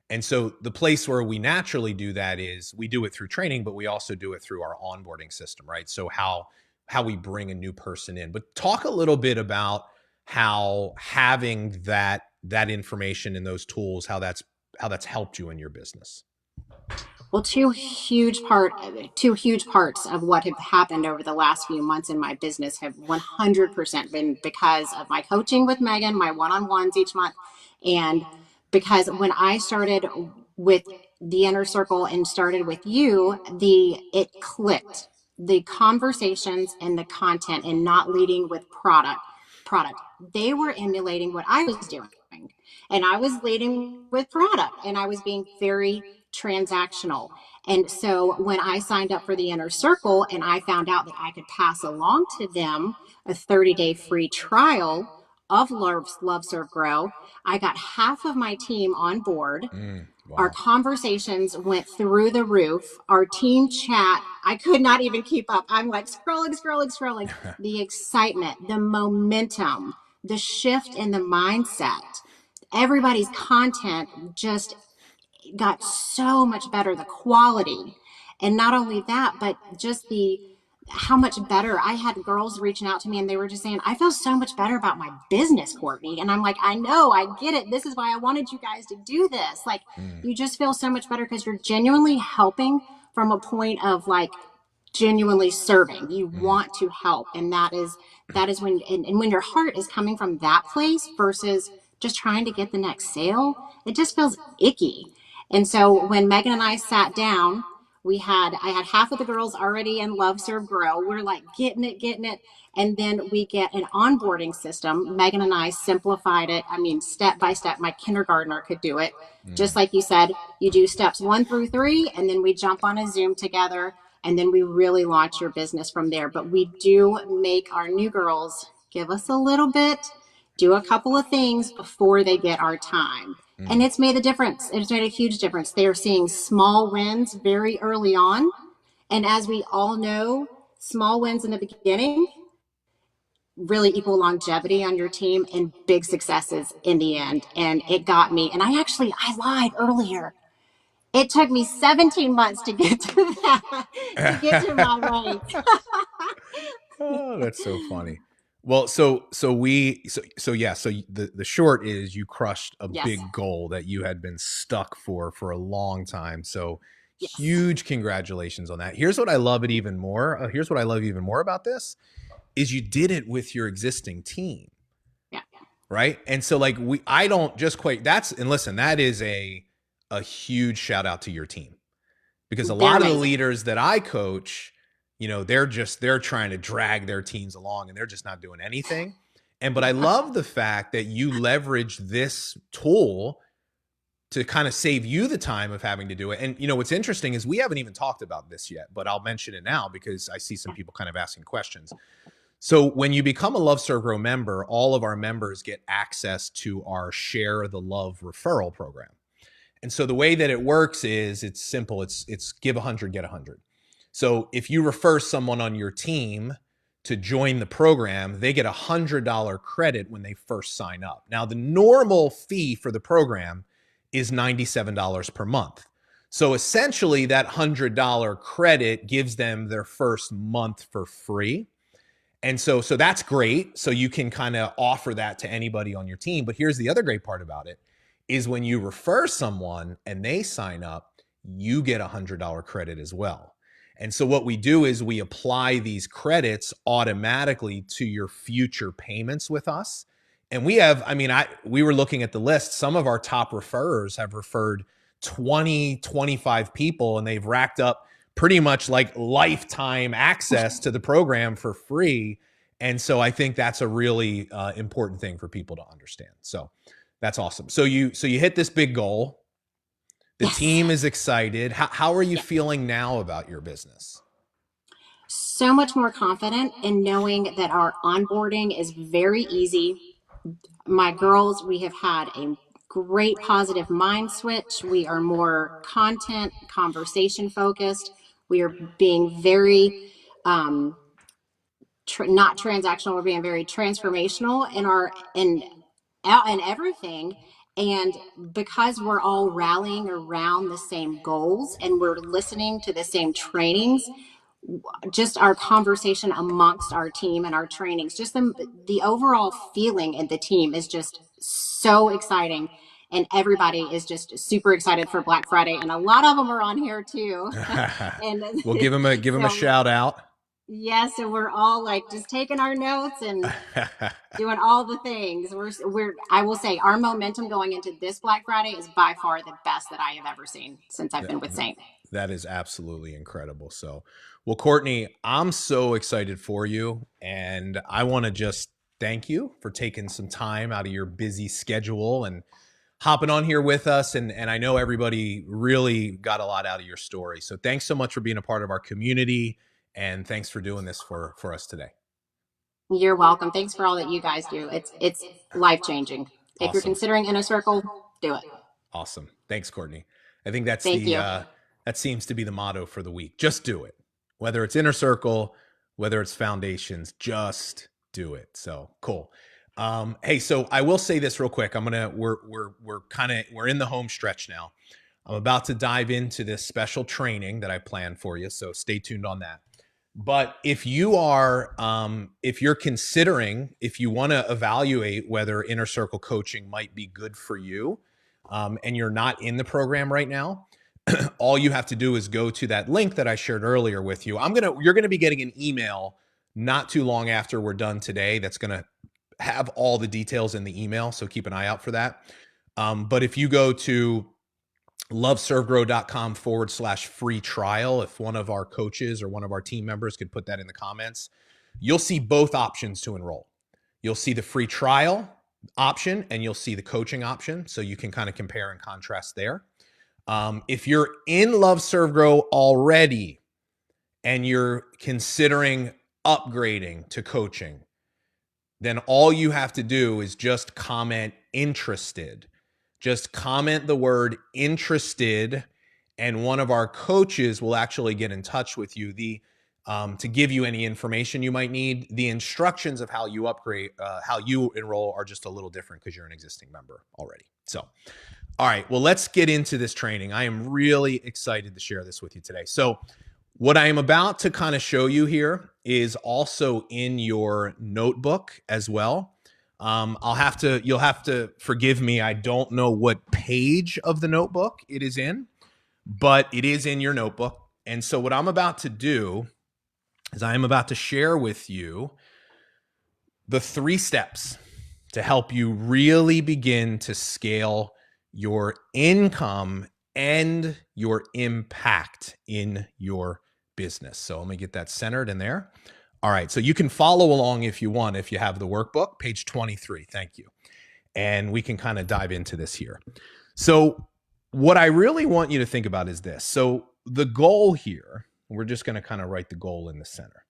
And so the place where we naturally do that is we do it through training, but we also do it through our onboarding system, right? So how we bring a new person in. But talk a little bit about how having that information and those tools, how that's helped you in your business. Well, two huge parts of what have happened over the last few months in my business have 100% been because of my coaching with Megan, my one-on-ones each month, and because when I started with the inner circle and started with you, it clicked. The conversations and the content and not leading with product. They were emulating what I was doing. And I was leading with product and I was being very transactional. And so when I signed up for the inner circle and I found out that I could pass along to them a 30-day free trial of Love Serve Grow, I got half of my team on board. Wow. Our conversations went through the roof. Our team chat, I could not even keep up. I'm like scrolling. The excitement, the momentum, the shift in the mindset, everybody's content just got so much better, the quality. And not only that, but just how much better. I had girls reaching out to me and they were just saying, I feel so much better about my business, Courtney. And I'm like, I know, I get it. This is why I wanted you guys to do this. Like, you just feel so much better because you're genuinely helping from a point of like genuinely serving. You want to help. And that is when, and when your heart is coming from that place versus just trying to get the next sale, it just feels icky. And so when Megan and I sat down, I had half of the girls already in Love Serve Grow. We're like getting it. And then we get an onboarding system. Megan and I simplified it. I mean, step by step, my kindergartner could do it. Just like you said, you do steps 1 through 3, and then we jump on a Zoom together And then we really launch your business from there. But we do make our new girls give us a little bit, do a couple of things before they get our time. And it's made a difference. It's made a huge difference. They are seeing small wins very early on. And as we all know, small wins in the beginning really equal longevity on your team and big successes in the end. And it got me. And I lied earlier. It took me 17 months to get to that, to get to my rank. Oh, that's so funny. Well, so the short is you crushed a Yes. big goal that you had been stuck for a long time. So Yes. huge congratulations on that. Here's what I love it even more. Here's what I love even more about this is you did it with your existing team. Yeah. Right. And so like I don't just quite and listen, that is a huge shout out to your team, because a lot of the leaders that I coach, you know, they're trying to drag their teams along and they're just not doing anything. But I love the fact that you leverage this tool to kind of save you the time of having to do it. And, you know, what's interesting is we haven't even talked about this yet, but I'll mention it now because I see some people kind of asking questions. So when you become a Love, Serve, Grow member, all of our members get access to our Share the Love referral program. And so the way that it works is it's simple. It's give 100, get 100. So if you refer someone on your team to join the program, they get $100 credit when they first sign up. Now, the normal fee for the program is $97 per month. So essentially that $100 credit gives them their first month for free. And so that's great. So you can kind of offer that to anybody on your team. But here's the other great part about it is when you refer someone and they sign up, you get $100 credit as well. And so what we do is we apply these credits automatically to your future payments with us. And we have, we were looking at the list. Some of our top referrers have referred 20, 25 people, and they've racked up pretty much like lifetime access to the program for free. And so I think that's a really important thing for people to understand. So that's awesome. So you hit this big goal. The team is excited. How are you feeling now about your business? So much more confident in knowing that our onboarding is very easy. My girls, we have had a great positive mind switch. We are more content, conversation focused. We are being very not transactional. We're being very transformational in everything. And because we're all rallying around the same goals and we're listening to the same trainings, just our conversation amongst our team and our trainings, just the overall feeling in the team is just so exciting. And everybody is just super excited for Black Friday. And a lot of them are on here too. And we'll give them a shout out. Yes, and we're all like just taking our notes and doing all the things. I will say our momentum going into this Black Friday is by far the best that I have ever seen since I've been with Saint. That is absolutely incredible. So, well, Courtney, I'm so excited for you, and I want to just thank you for taking some time out of your busy schedule and hopping on here with us. And I know everybody really got a lot out of your story. So thanks so much for being a part of our community. And thanks for doing this for us today. You're welcome. Thanks for all that you guys do. It's life-changing. Awesome. If you're considering Inner Circle, do it. Awesome. Thanks, Courtney. I think that's that seems to be the motto for the week. Just do it. Whether it's Inner Circle, whether it's foundations, just do it. So cool. Hey, so I will say this real quick. We're in the home stretch now. I'm about to dive into this special training that I planned for you. So stay tuned on that. But if you're considering, if you want to evaluate whether Inner Circle coaching might be good for you, and you're not in the program right now, all you have to do is go to that link that I shared earlier with you. You're going to be getting an email not too long after we're done today. That's going to have all the details in the email. So keep an eye out for that. But if you go to loveservegrow.com/free trial. If one of our coaches or one of our team members could put that in the comments, you'll see both options to enroll. You'll see the free trial option and you'll see the coaching option. So you can kind of compare and contrast there. If you're in Love, Serve, Grow already and you're considering upgrading to coaching, then all you have to do is just comment interested. Just comment the word interested, and one of our coaches will actually get in touch with you to give you any information you might need. The instructions of how you upgrade, how you enroll are just a little different because you're an existing member already. So, all right, well, let's get into this training. I am really excited to share this with you today. So what I am about to kind of show you here is also in your notebook as well. You'll have to forgive me. I don't know what page of the notebook it is in, but it is in your notebook. And so what I'm about to do is I am about to share with you the 3 steps to help you really begin to scale your income and your impact in your business. So let me get that centered in there. All right. So you can follow along if you want, if you have the workbook, page 23. Thank you. And we can kind of dive into this here. So what I really want you to think about is this. So the goal here, we're just going to kind of write the goal in the center.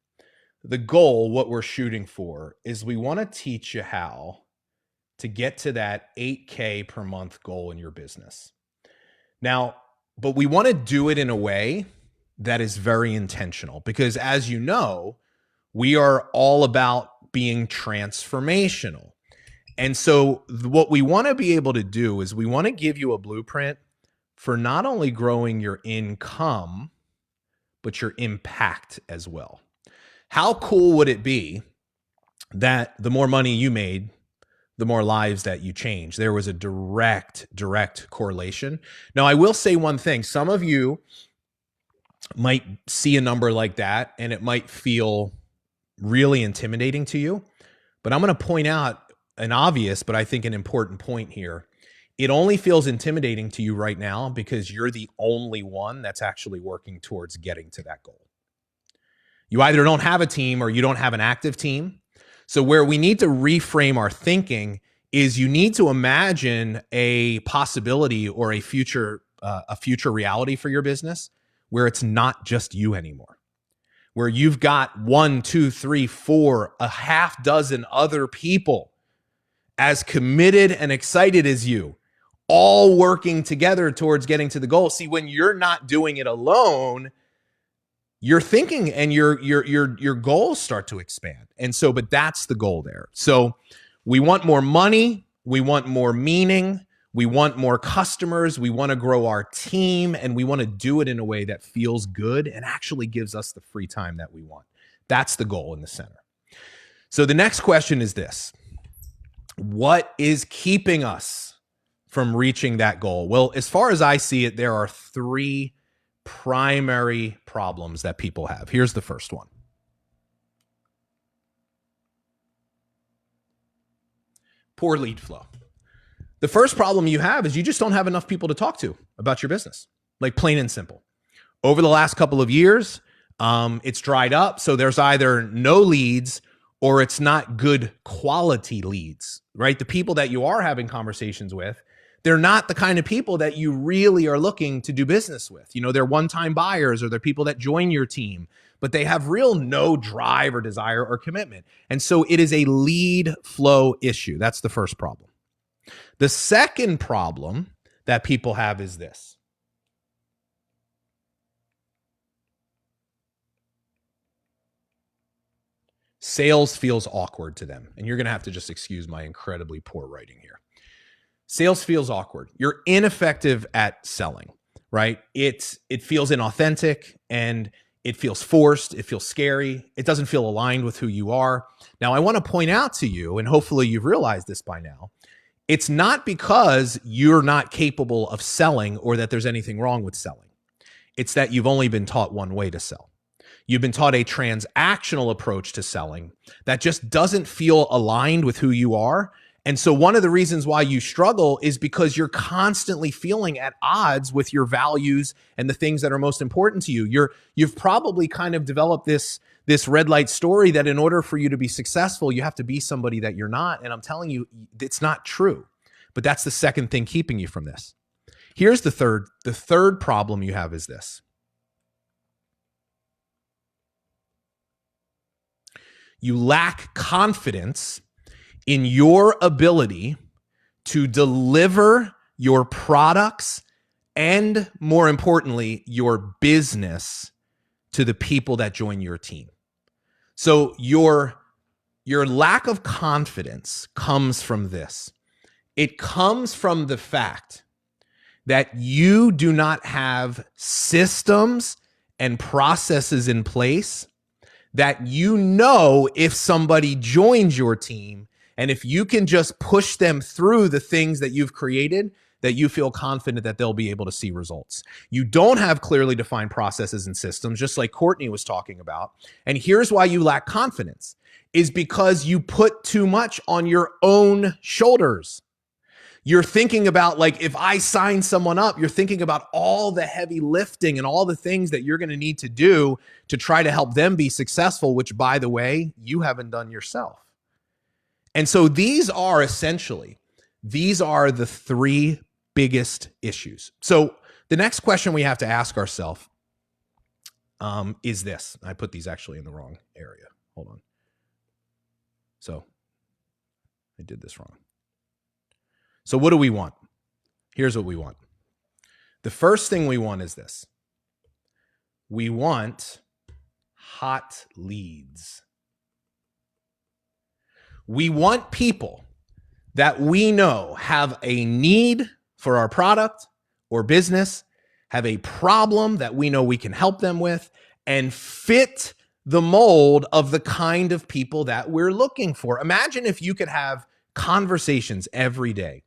The goal, what we're shooting for, is we want to teach you how to get to that 8K per month goal in your business. Now, but we want to do it in a way that is very intentional, because as you know, we are all about being transformational. And so what we want to be able to do is we want to give you a blueprint for not only growing your income, but your impact as well. How cool would it be that the more money you made, the more lives that you change? There was a direct correlation. Now, I will say one thing. Some of you might see a number like that and it might feel really intimidating to you, but I'm going to point out an obvious, but I think an important point here. It only feels intimidating to you right now because you're the only one that's actually working towards getting to that goal. You either don't have a team or you don't have an active team. So where we need to reframe our thinking is you need to imagine a possibility or a future reality for your business where it's not just you anymore, where you've got 1, 2, 3, 4, a half dozen other people as committed and excited as you, all working together towards getting to the goal. See, when you're not doing it alone, your thinking and your goals start to expand. And so, but that's the goal there. So we want more money. We want more meaning. We want more customers. We want to grow our team, and we want to do it in a way that feels good and actually gives us the free time that we want. That's the goal in the center. So the next question is this: what is keeping us from reaching that goal? Well, as far as I see it, there are 3 primary problems that people have. Here's the first one. Poor lead flow. The first problem you have is you just don't have enough people to talk to about your business, like plain and simple. Over the last couple of years, it's dried up. So there's either no leads or it's not good quality leads, right? The people that you are having conversations with, they're not the kind of people that you really are looking to do business with. You know, they're one-time buyers or they're people that join your team, but they have no drive or desire or commitment. And so it is a lead flow issue. That's the first problem. The second problem that people have is this: sales feels awkward to them. And you're going to have to just excuse my incredibly poor writing here. Sales feels awkward. You're ineffective at selling, right? It feels inauthentic and it feels forced. It feels scary. It doesn't feel aligned with who you are. Now, I want to point out to you, and hopefully you've realized this by now, it's not because you're not capable of selling or that there's anything wrong with selling. It's that you've only been taught one way to sell. You've been taught a transactional approach to selling that just doesn't feel aligned with who you are. And so one of the reasons why you struggle is because you're constantly feeling at odds with your values and the things that are most important to you. You've probably kind of developed this red light story that in order for you to be successful, you have to be somebody that you're not. And I'm telling you, it's not true. But that's the second thing keeping you from this. Here's the third. The third problem you have is this: You lack confidence in your ability to deliver your products and, more importantly, your business to the people that join your team. So your lack of confidence comes from this. It comes from the fact that you do not have systems and processes in place that you know if somebody joins your team and if you can just push them through the things that you've created, that you feel confident that they'll be able to see results. You don't have clearly defined processes and systems, just like Courtney was talking about. And here's why you lack confidence, is because you put too much on your own shoulders. You're thinking about, like, if I sign someone up, you're thinking about all the heavy lifting and all the things that you're going to need to do to try to help them be successful, which, by the way, you haven't done yourself. And so these are the three biggest issues. So the next question we have to ask ourselves is this. I put these actually in the wrong area. Hold on. So I did this wrong. So what do we want? Here's what we want. The first thing we want is this. We want hot leads. We want people that we know have a need for our product or business, have a problem that we know we can help them with, and fit the mold of the kind of people that we're looking for. Imagine if you could have conversations every day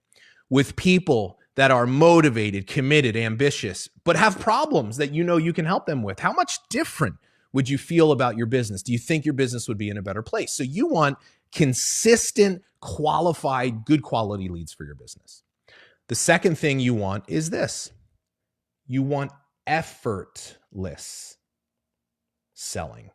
with people that are motivated, committed, ambitious, but have problems that you know you can help them with. How much different would you feel about your business? Do you think your business would be in a better place? So you want consistent, qualified, good quality leads for your business. The second thing you want is this. You want effortless selling.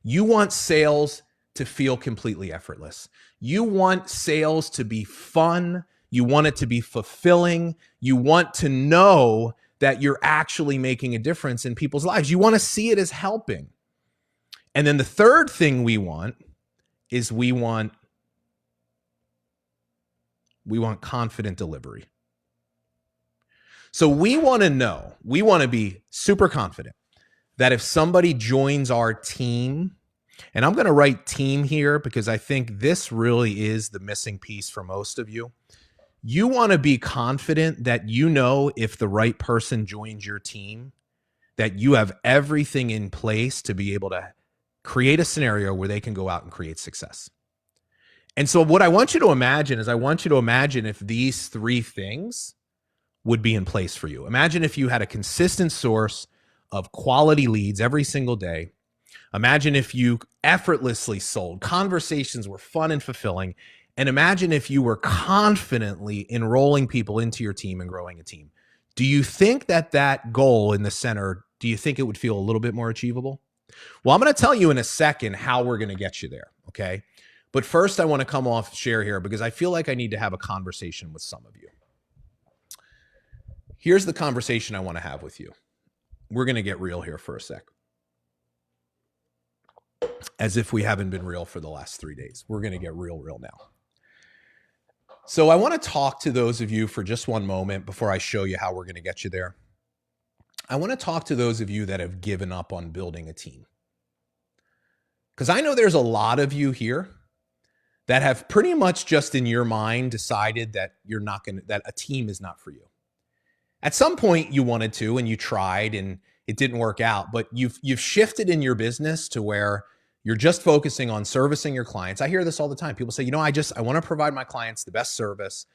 You want sales to feel completely effortless. You want sales to be fun. You want it to be fulfilling. You want to know that you're actually making a difference in people's lives. You want to see it as helping. And then the third thing we want is we want confident delivery. So we want to know, we want to be super confident that if somebody joins our team, and I'm going to write team here because I think this really is the missing piece for most of you. You want to be confident that you know if the right person joins your team, that you have everything in place to be able to create a scenario where they can go out and create success. And so what I want you to imagine is if these three things would be in place for you. Imagine if you had a consistent source of quality leads every single day. Imagine if you effortlessly sold, conversations were fun and fulfilling, and imagine if you were confidently enrolling people into your team and growing a team. Do you think that goal in the center, do you think it would feel a little bit more achievable? Well, I'm going to tell you in a second how we're going to get you there, okay? But first, I want to come off share here because I feel like I need to have a conversation with some of you. Here's the conversation I want to have with you. We're going to get real here for a sec. As if we haven't been real for the last 3 days. We're going to get real now. So I want to talk to those of you for just one moment before I show you how we're going to get you there. I want to talk to those of you that have given up on building a team. Because I know there's a lot of you here that have pretty much just in your mind decided that that a team is not for you. At some point you wanted to and you tried and it didn't work out, but you've shifted in your business to where you're just focusing on servicing your clients. I hear this all the time. People say, I want to provide my clients the best service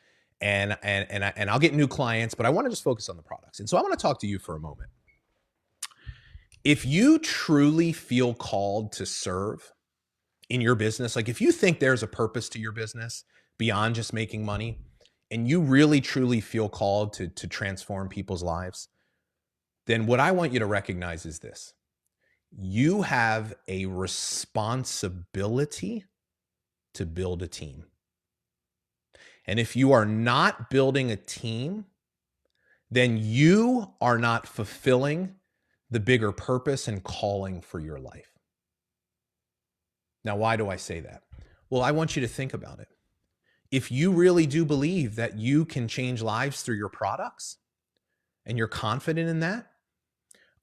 and I'll get new clients, but I want to just focus on the products. And so I want to talk to you for a moment. If you truly feel called to serve in your business, like if you think there's a purpose to your business beyond just making money, and you really truly feel called to transform people's lives, then what I want you to recognize is this. You have a responsibility to build a team. And if you are not building a team, then you are not fulfilling the bigger purpose and calling for your life. Now, why do I say that? Well, I want you to think about it. If you really do believe that you can change lives through your products and you're confident in that,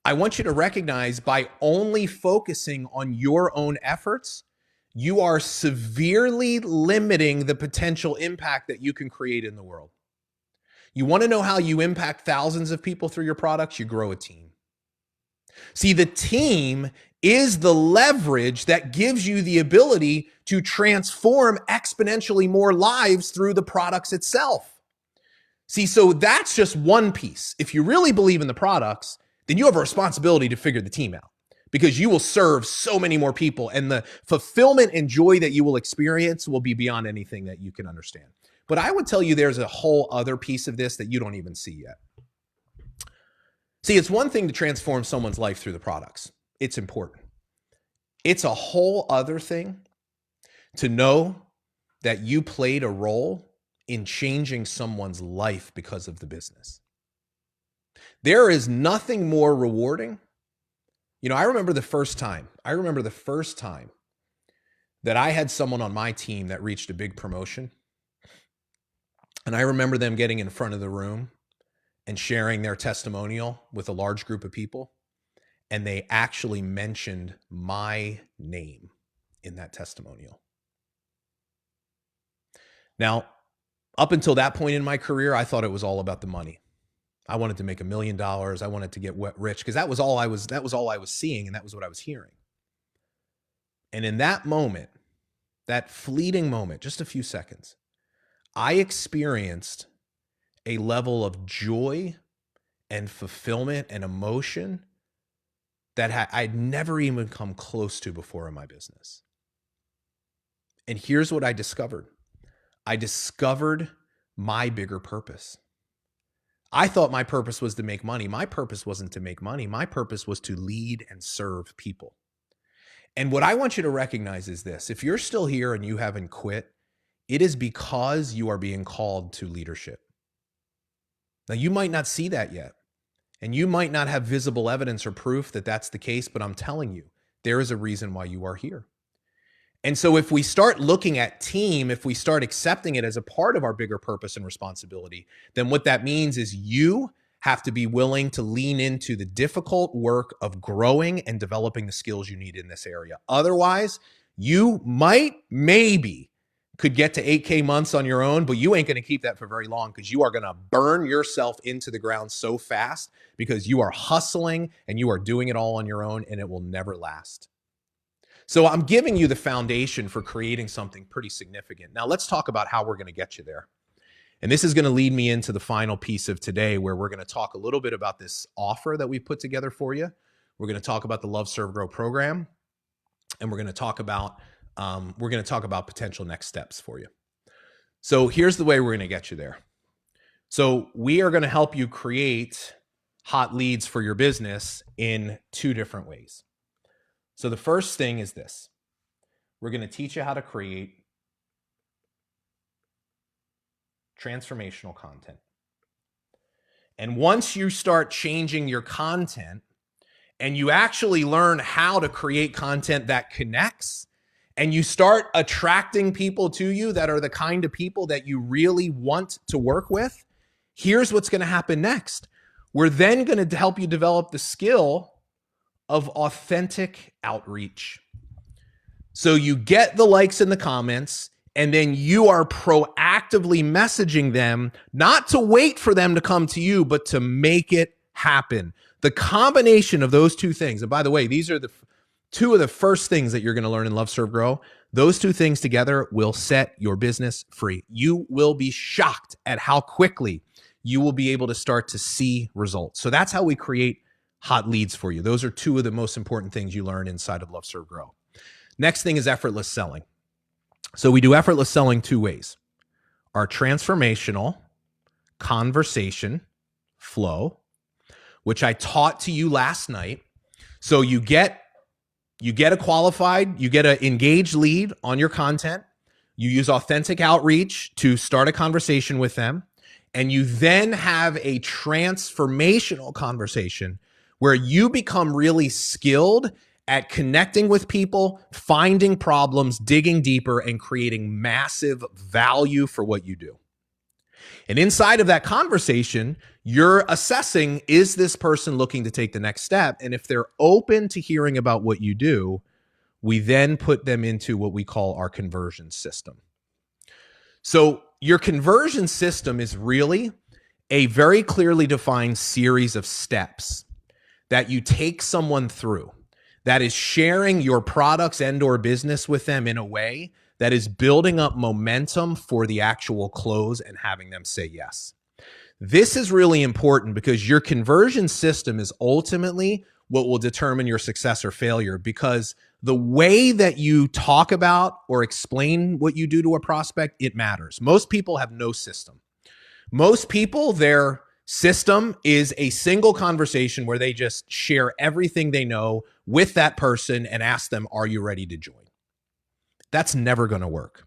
I want you to recognize by only focusing on your own efforts, you are severely limiting the potential impact that you can create in the world. You want to know how you impact thousands of people through your products? You grow a team. See, the team is the leverage that gives you the ability to transform exponentially more lives through the products itself. See, so that's just one piece. If you really believe in the products, then you have a responsibility to figure the team out, because you will serve so many more people, and the fulfillment and joy that you will experience will be beyond anything that you can understand. But I would tell you there's a whole other piece of this that you don't even see yet. See, it's one thing to transform someone's life through the products. It's important. It's a whole other thing to know that you played a role in changing someone's life because of the business. There is nothing more rewarding. You know, I remember the first time that I had someone on my team that reached a big promotion. And I remember them getting in front of the room and sharing their testimonial with a large group of people. And they actually mentioned my name in that testimonial. Now, up until that point in my career, I thought it was all about the money. I wanted to make $1 million. I wanted to get rich, because that was all I was seeing, and that was what I was hearing. And in that moment, that fleeting moment, just a few seconds, I experienced a level of joy and fulfillment and emotion that I'd never even come close to before in my business. And here's what I discovered. I discovered my bigger purpose. I thought my purpose was to make money. My purpose wasn't to make money. My purpose was to lead and serve people. And what I want you to recognize is this: if you're still here and you haven't quit, it is because you are being called to leadership. Now, you might not see that yet, and you might not have visible evidence or proof that that's the case, but I'm telling you, there is a reason why you are here. And so if we start looking at team, if we start accepting it as a part of our bigger purpose and responsibility, then what that means is you have to be willing to lean into the difficult work of growing and developing the skills you need in this area. Otherwise, you maybe could get to 8K months on your own, but you ain't going to keep that for very long, because you are going to burn yourself into the ground so fast because you are hustling and you are doing it all on your own, and it will never last. So I'm giving you the foundation for creating something pretty significant. Now let's talk about how we're going to get you there. And this is going to lead me into the final piece of today, where we're going to talk a little bit about this offer that we put together for you. We're going to talk about the Love, Serve, Grow program, and we're going to talk about potential next steps for you. So here's the way we're going to get you there. So we are going to help you create hot leads for your business in 2 different ways. So the first thing is this: we're going to teach you how to create transformational content. And once you start changing your content and you actually learn how to create content that connects, and you start attracting people to you that are the kind of people that you really want to work with, here's what's going to happen next. We're then going to help you develop the skill of authentic outreach. So you get the likes and the comments, and then you are proactively messaging them, not to wait for them to come to you, but to make it happen. The combination of those 2 things, and by the way, these are the 2 of the first things that you're going to learn in Love, Serve, Grow. Those 2 things together will set your business free. You will be shocked at how quickly you will be able to start to see results. So that's how we create hot leads for you. Those are 2 of the most important things you learn inside of Love, Serve, Grow. Next thing is effortless selling. So we do effortless selling 2 ways. Our transformational conversation flow, which I taught to you last night. So you get an engaged lead on your content. You use authentic outreach to start a conversation with them. And you then have a transformational conversation where you become really skilled at connecting with people, finding problems, digging deeper, and creating massive value for what you do. And inside of that conversation, you're assessing, is this person looking to take the next step? And if they're open to hearing about what you do, we then put them into what we call our conversion system. So your conversion system is really a very clearly defined series of steps that you take someone through that is sharing your products and or business with them in a way that is building up momentum for the actual close and having them say yes. This is really important because your conversion system is ultimately what will determine your success or failure, because the way that you talk about or explain what you do to a prospect, it matters. Most people have no system. Most people, their system is a single conversation where they just share everything they know with that person and ask them, are you ready to join? That's never going to work.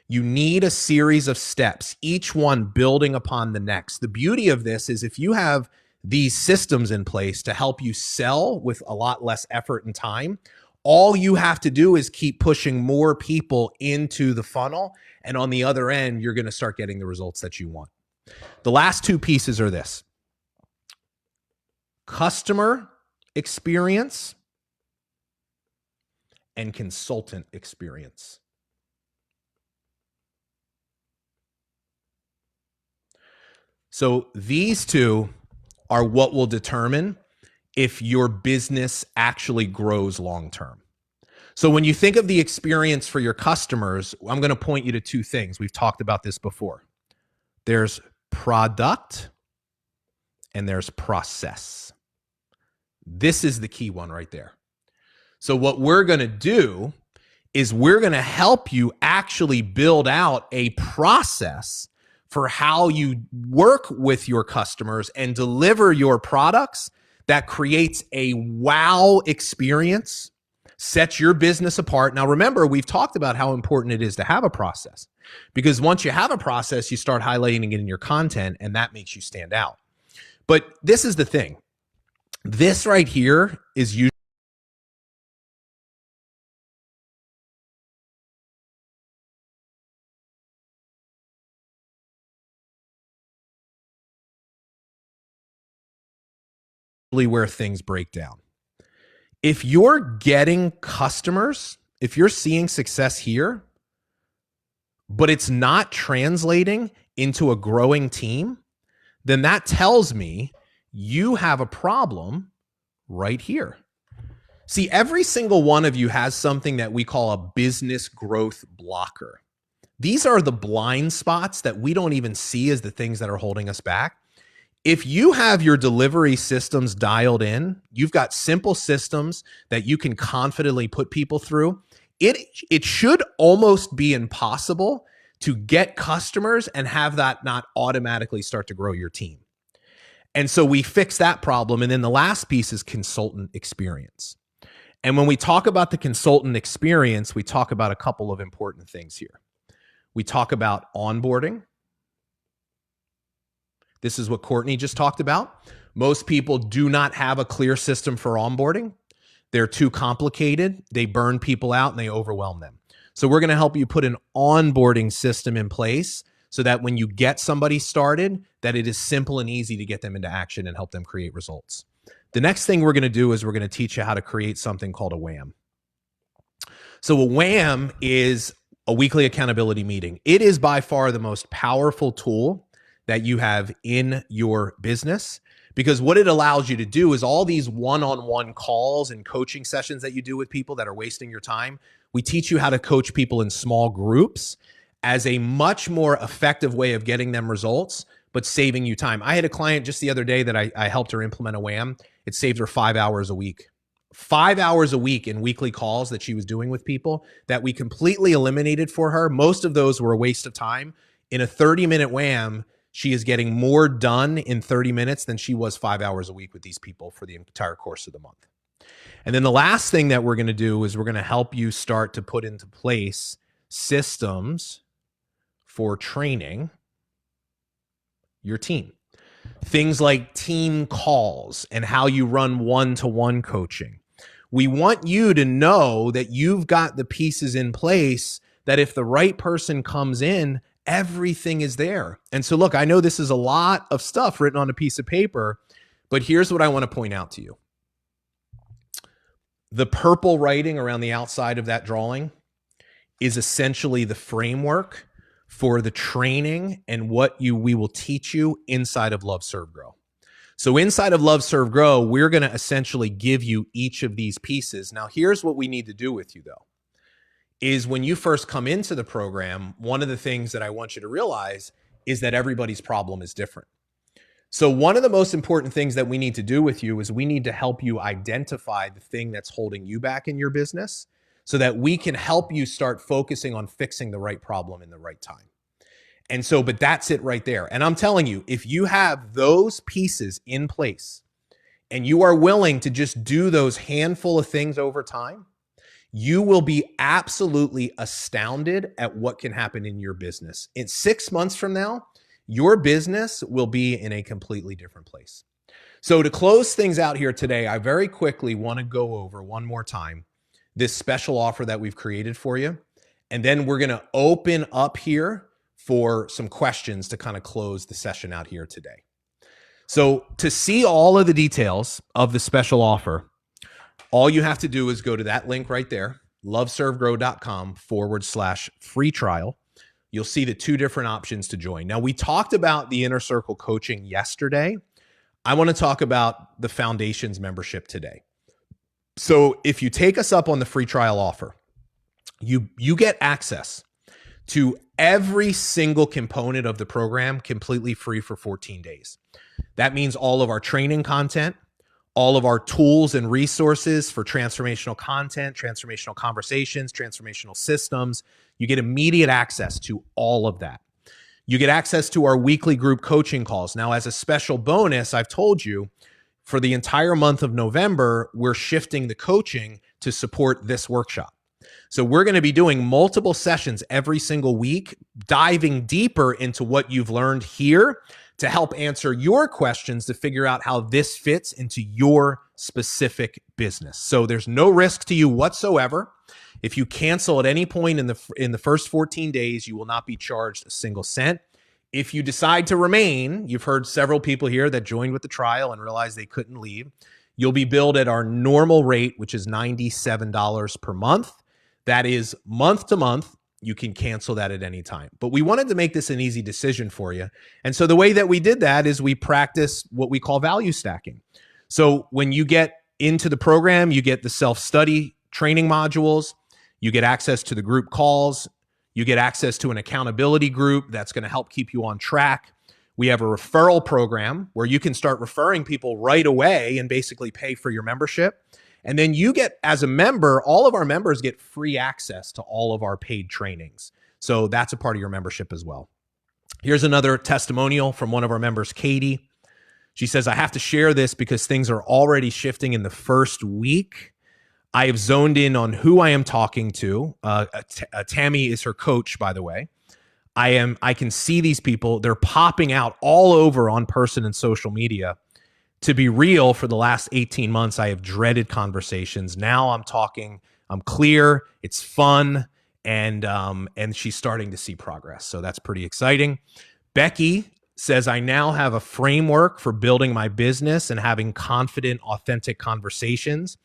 You need a series of steps, each one building upon the next. The beauty of this is if you have these systems in place to help you sell with a lot less effort and time, all you have to do is keep pushing more people into the funnel. And on the other end, you're going to start getting the results that you want. The last two pieces are this: customer experience and consultant experience. So these two are what will determine if your business actually grows long term. So when you think of the experience for your customers, I'm going to point you to two things. We've talked about this before. There's product and there's process. This is the key one right there. So what we're going to do is we're going to help you actually build out a process for how you work with your customers and deliver your products that creates a wow experience, sets your business apart. Now, remember, we've talked about how important it is to have a process, because once you have a process, you start highlighting it in your content, and that makes you stand out. But this is the thing. This right here is usually where things break down. If you're getting customers, if you're seeing success here, but it's not translating into a growing team, then that tells me you have a problem right here. See, every single one of you has something that we call a business growth blocker. These are the blind spots that we don't even see as the things that are holding us back. If you have your delivery systems dialed in, you've got simple systems that you can confidently put people through, it should almost be impossible to get customers and have that not automatically start to grow your team. And so we fix that problem. And then the last piece is consultant experience. And when we talk about the consultant experience, we talk about a couple of important things here. We talk about onboarding. This is what Courtney just talked about. Most people do not have a clear system for onboarding. They're too complicated. They burn people out and they overwhelm them. So we're going to help you put an onboarding system in place so that when you get somebody started, that it is simple and easy to get them into action and help them create results. The next thing we're going to do is we're going to teach you how to create something called a WAM. So a WAM is a weekly accountability meeting. It is by far the most powerful tool that you have in your business, because what it allows you to do is all these one-on-one calls and coaching sessions that you do with people that are wasting your time. We teach you how to coach people in small groups as a much more effective way of getting them results, but saving you time. I had a client just the other day that I helped her implement a WAM. It saved her 5 hours a week. 5 hours a week in weekly calls that she was doing with people that we completely eliminated for her. Most of those were a waste of time. In a 30-minute WAM, she is getting more done in 30 minutes than she was 5 hours a week with these people for the entire course of the month. And then the last thing that we're going to do is we're going to help you start to put into place systems for training your team. Things like team calls and how you run one-to-one coaching. We want you to know that you've got the pieces in place that if the right person comes in, everything is there. And so, look, I know this is a lot of stuff written on a piece of paper, but here's what I want to point out to you. The purple writing around the outside of that drawing is essentially the framework for the training and what we will teach you inside of Love, Serve, Grow. So inside of Love, Serve, Grow, we're going to essentially give you each of these pieces. Now, here's what we need to do with you, though, is when you first come into the program, one of the things that I want you to realize is that everybody's problem is different. So one of the most important things that we need to do with you is we need to help you identify the thing that's holding you back in your business so that we can help you start focusing on fixing the right problem in the right time. And so, but that's it right there. And I'm telling you, if you have those pieces in place and you are willing to just do those handful of things over time, you will be absolutely astounded at what can happen in your business. In 6 months from now, your business will be in a completely different place. So to close things out here today, I very quickly want to go over one more time this special offer that we've created for you. And then we're going to open up here for some questions to kind of close the session out here today. So to see all of the details of the special offer, all you have to do is go to that link right there, loveservegrow.com/free trial. You'll see the 2 different options to join. Now, we talked about the Inner Circle coaching yesterday. I want to talk about the Foundations membership today. So if you take us up on the free trial offer, you get access to every single component of the program completely free for 14 days. That means all of our training content, all of our tools and resources for transformational content, transformational conversations, transformational systems. You get immediate access to all of that. You get access to our weekly group coaching calls. Now, as a special bonus, I've told you for the entire month of November, we're shifting the coaching to support this workshop. So we're going to be doing multiple sessions every single week, diving deeper into what you've learned here to help answer your questions to figure out how this fits into your specific business. So there's no risk to you whatsoever. If you cancel at any point in the first 14 days, you will not be charged a single cent. If you decide to remain, you've heard several people here that joined with the trial and realized they couldn't leave. You'll be billed at our normal rate, which is $97 per month. That is month to month. You can cancel that at any time. But we wanted to make this an easy decision for you. And so the way that we did that is we practice what we call value stacking. So when you get into the program, you get the self-study training modules, you get access to the group calls, you get access to an accountability group that's going to help keep you on track. We have a referral program where you can start referring people right away and basically pay for your membership. And then you get, as a member, all of our members get free access to all of our paid trainings. So that's a part of your membership as well. Here's another testimonial from one of our members, Katie. She says, I have to share this because things are already shifting in the first week. I have zoned in on who I am talking to. Tammy is her coach, by the way. I can see these people. They're popping out all over on person and social media. To be real, for the last 18 months, I have dreaded conversations. Now I'm talking, I'm clear, it's fun, and she's starting to see progress. So that's pretty exciting. Becky says, I now have a framework for building my business and having confident, authentic conversations.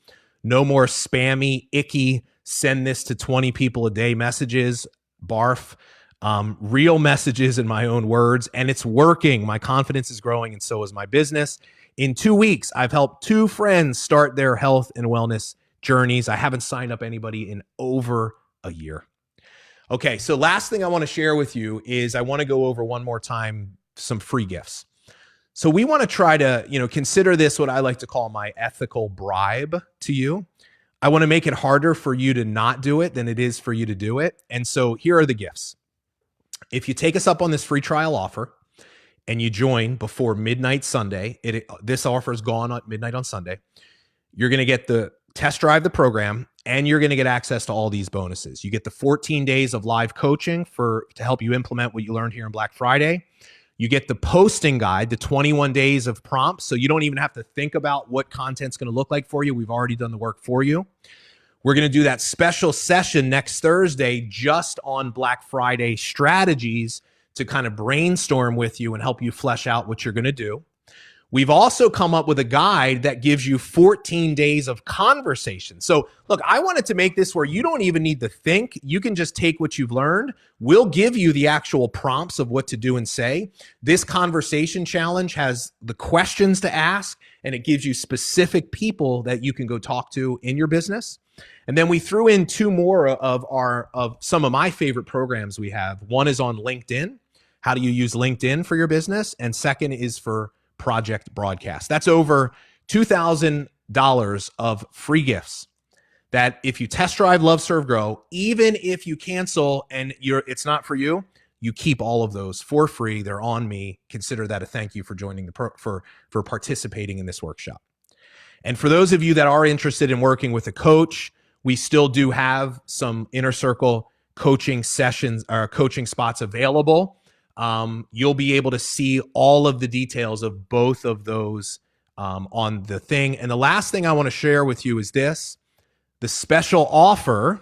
No more spammy, icky, send this to 20 people a day messages, barf. Real messages in my own words, and it's working. My confidence is growing, and so is my business. In 2 weeks, I've helped 2 friends start their health and wellness journeys. I haven't signed up anybody in over a year. Okay, so last thing I want to share with you is I want to go over one more time some free gifts. So we want to try to, consider this what I like to call my ethical bribe to you. I want to make it harder for you to not do it than it is for you to do it. And so here are the gifts. If you take us up on this free trial offer and you join before midnight Sunday, this offer is gone at midnight on Sunday, you're going to get the test drive the program, and you're going to get access to all these bonuses. You get the 14 days of live coaching to help you implement what you learned here on Black Friday. You get the posting guide, the 21 days of prompts. So you don't even have to think about what content's going to look like for you. We've already done the work for you. We're going to do that special session next Thursday just on Black Friday strategies to kind of brainstorm with you and help you flesh out what you're going to do. We've also come up with a guide that gives you 14 days of conversation. So look, I wanted to make this where you don't even need to think. You can just take what you've learned. We'll give you the actual prompts of what to do and say. This conversation challenge has the questions to ask, and it gives you specific people that you can go talk to in your business. And then we threw in two more of some of my favorite programs we have. One is on LinkedIn. How do you use LinkedIn for your business? And second is for Project Broadcast. That's over $2,000 of free gifts that if you test drive Love, Serve, Grow, even if you cancel and it's not for you, you keep all of those for free. They're on me. Consider that a thank you for joining for participating in this workshop. And for those of you that are interested in working with a coach, we still do have some Inner Circle coaching sessions or coaching spots available. You'll be able to see all of the details of both of those on the thing. And the last thing I want to share with you is this. The special offer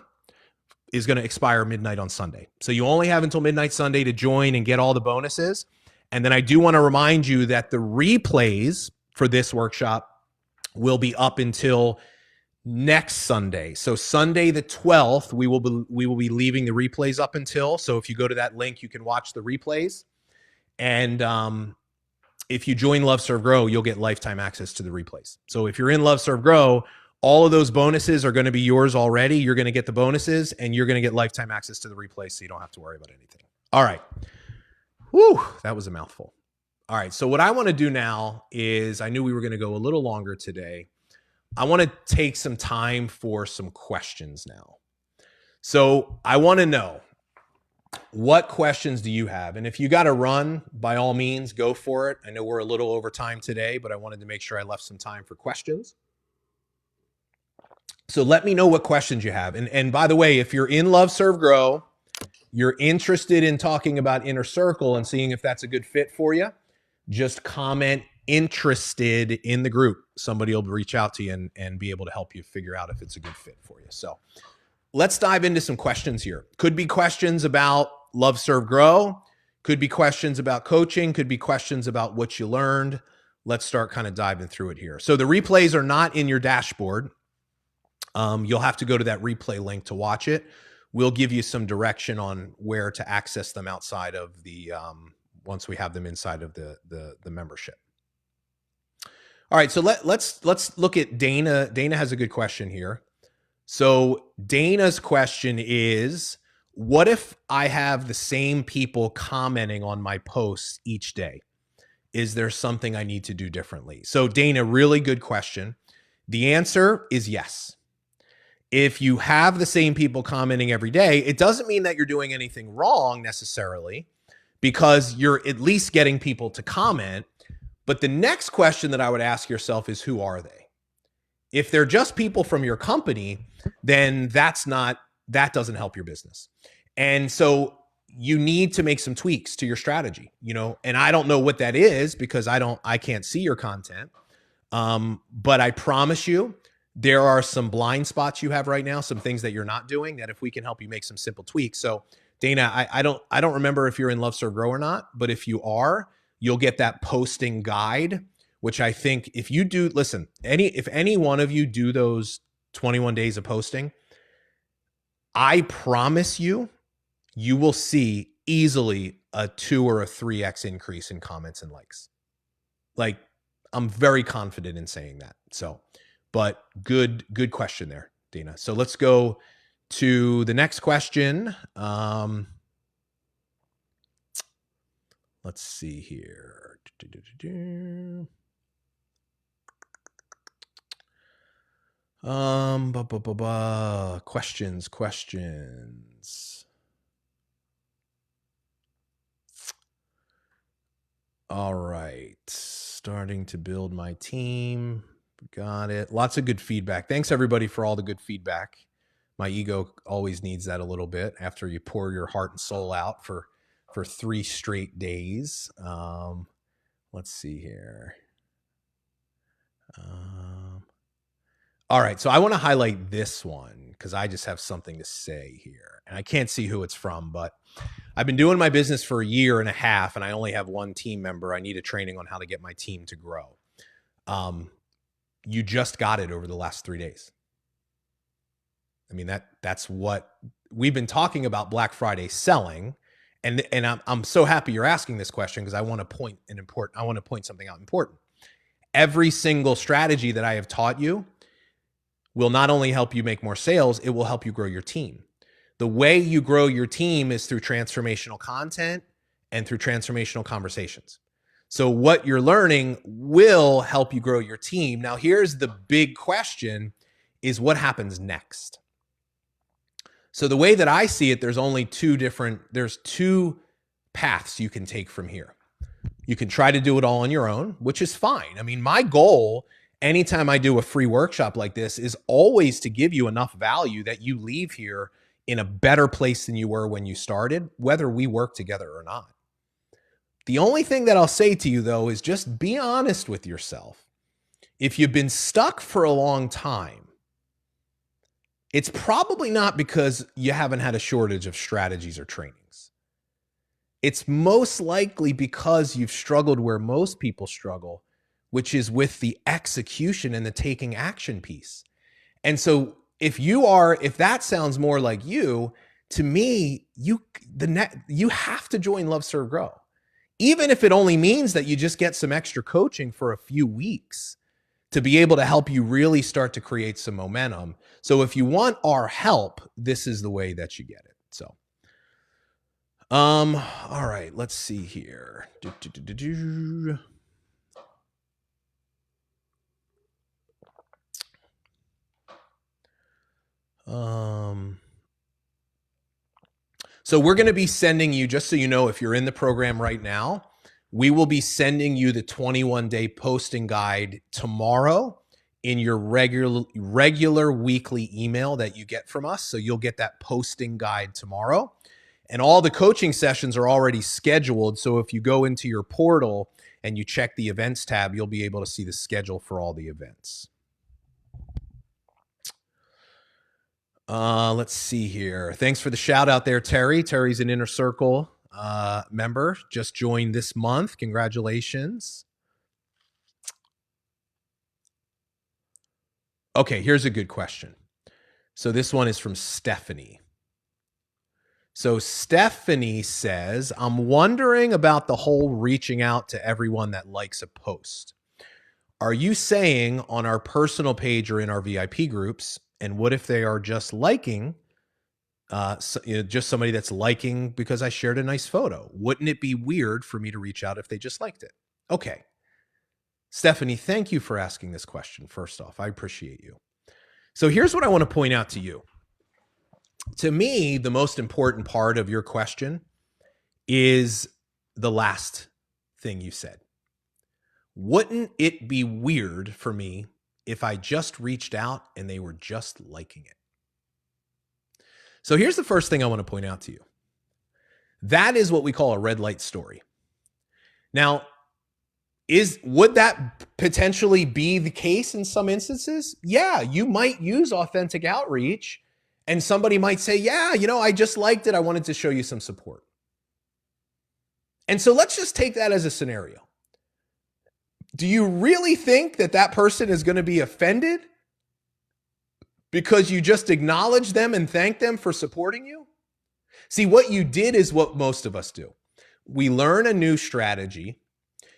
is going to expire midnight on Sunday. So you only have until midnight Sunday to join and get all the bonuses. And then I do want to remind you that the replays for this workshop will be up until next Sunday. So Sunday the 12th, we will be leaving the replays up until. So if you go to that link, you can watch the replays. And if you join Love, Serve, Grow, you'll get lifetime access to the replays. So if you're in Love, Serve, Grow, all of those bonuses are going to be yours already. You're going to get the bonuses and you're going to get lifetime access to the replays, so you don't have to worry about anything. All right. Whew, that was a mouthful. All right. So what I want to do now is, I knew we were going to go a little longer today. I want to take some time for some questions now. So I want to know, what questions do you have? And if you got to run, by all means, go for it. I know we're a little over time today, but I wanted to make sure I left some time for questions. So let me know what questions you have. And by the way, if you're in Love, Serve, Grow, you're interested in talking about Inner Circle and seeing if that's a good fit for you, just comment interested in the group. Somebody will reach out to you and be able to help you figure out if it's a good fit for you. So let's dive into some questions here. Could be questions about Love, Serve, Grow. Could be questions about coaching. Could be questions about what you learned. Let's start kind of diving through it here. So the replays are not in your dashboard. You'll have to go to that replay link to watch it. We'll give you some direction on where to access them outside of the, once we have them inside of the membership. All right, so let's look at Dana. Dana has a good question here. So Dana's question is, what if I have the same people commenting on my posts each day? Is there something I need to do differently? So Dana, really good question. The answer is yes. If you have the same people commenting every day, it doesn't mean that you're doing anything wrong necessarily, because you're at least getting people to comment. But the next question that I would ask yourself is, who are they? If they're just people from your company, then that doesn't help your business. And so you need to make some tweaks to your strategy, and I don't know what that is because I can't see your content. But I promise you, there are some blind spots you have right now, some things that you're not doing, that if we can help you make some simple tweaks. So Dana, I don't remember if you're in Love, Serve, Grow or not, but if you are, you'll get that posting guide, which I think if you do, listen, if any one of you do those 21 days of posting, I promise you, you will see easily a 2 or a 3x increase in comments and likes. Like, I'm very confident in saying that. So, but good question there, Dana. So let's go to the next question. Let's see here. Questions. All right. Starting to build my team. Got it. Lots of good feedback. Thanks everybody for all the good feedback. My ego always needs that a little bit after you pour your heart and soul out for for 3 straight days. Let's see here. All right, so I want to highlight this one because I just have something to say here. And I can't see who it's from, but I've been doing my business for 1.5 years, and I only have 1 team member. I need a training on how to get my team to grow. You just got it over the last 3 days. I mean, that's what we've been talking about Black Friday selling. And I'm so happy you're asking this question because I want to point something out important. Every single strategy that I have taught you will not only help you make more sales, it will help you grow your team. The way you grow your team is through transformational content and through transformational conversations. So what you're learning will help you grow your team. Now, here's the big question is what happens next? So the way that I see it, there's 2 paths you can take from here. You can try to do it all on your own, which is fine. I mean, my goal anytime I do a free workshop like this is always to give you enough value that you leave here in a better place than you were when you started, whether we work together or not. The only thing that I'll say to you, though, is just be honest with yourself. If you've been stuck for a long time, it's probably not because you haven't had a shortage of strategies or trainings. It's most likely because you've struggled where most people struggle, which is with the execution and the taking action piece. And so if that sounds more like you, to me, you have to join Love, Serve, Grow. Even if it only means that you just get some extra coaching for a few weeks to be able to help you really start to create some momentum. So if you want our help, this is the way that you get it. So, all right, let's see here. So we're going to be sending you, just so you know, if you're in the program right now, we will be sending you the 21-day posting guide tomorrow in your regular weekly email that you get from us. So you'll get that posting guide tomorrow. And all the coaching sessions are already scheduled. So if you go into your portal and you check the events tab, you'll be able to see the schedule for all the events. Let's see here. Thanks for the shout out there, Terry. Terry's an Inner Circle member, just joined this month. Congratulations. Okay, here's a good question. So this one is from Stephanie. So Stephanie says, I'm wondering about the whole reaching out to everyone that likes a post. Are you saying on our personal page or in our VIP groups, and what if they are just liking, just somebody that's liking because I shared a nice photo? Wouldn't it be weird for me to reach out if they just liked it? Okay. Stephanie, thank you for asking this question. First off, I appreciate you. So here's what I want to point out to you. To me, the most important part of your question is the last thing you said. Wouldn't it be weird for me if I just reached out and they were just liking it? So here's the first thing I want to point out to you. That is what we call a red light story. Now, would that potentially be the case in some instances? Yeah, you might use authentic outreach and somebody might say, yeah, I just liked it. I wanted to show you some support. And so let's just take that as a scenario. Do you really think that that person is going to be offended because you just acknowledge them and thank them for supporting you? See, what you did is what most of us do. We learn a new strategy,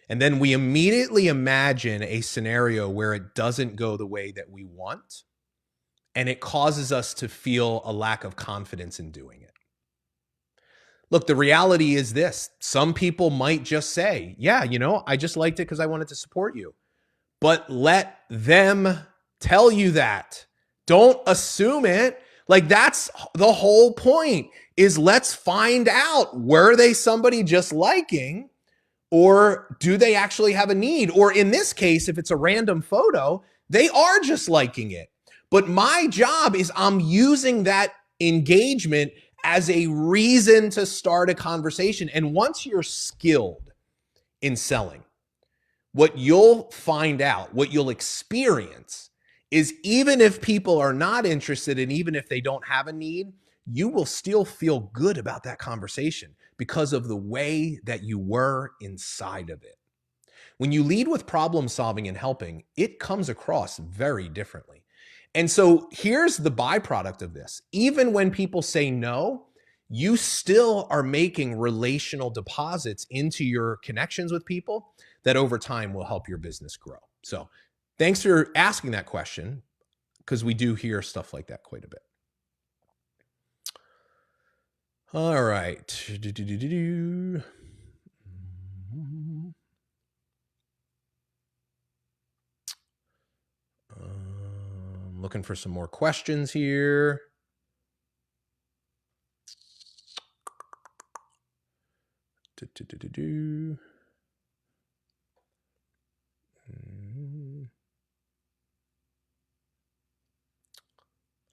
and then we immediately imagine a scenario where it doesn't go the way that we want, and it causes us to feel a lack of confidence in doing it. Look, the reality is this. Some people might just say, yeah, I just liked it because I wanted to support you. But let them tell you that. Don't assume it. Like, that's the whole point, is let's find out, were they somebody just liking, or do they actually have a need? Or in this case, if it's a random photo, they are just liking it. But my job is I'm using that engagement as a reason to start a conversation. And once you're skilled in selling, what you'll find out, what you'll experience is even if people are not interested and even if they don't have a need, you will still feel good about that conversation because of the way that you were inside of it. When you lead with problem solving and helping, it comes across very differently. And so here's the byproduct of this. Even when people say no, you still are making relational deposits into your connections with people that over time will help your business grow. So thanks for asking that question, because we do hear stuff like that quite a bit. All right. Looking for some more questions here.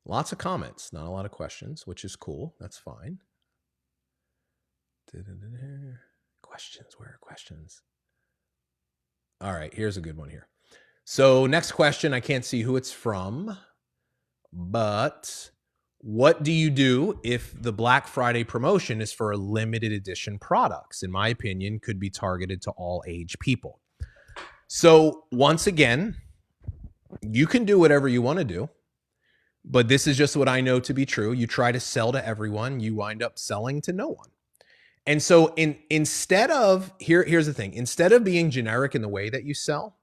Lots of comments, not a lot of questions, which is cool. That's fine. Questions, where are questions? All right, here's a good one here. So next question, I can't see who it's from, but what do you do if the Black Friday promotion is for a limited edition products? In my opinion, could be targeted to all age people. So once again, you can do whatever you want to do, but this is just what I know to be true. You try to sell to everyone, you wind up selling to no one. And so instead of, here's the thing, instead of being generic in the way that you sell,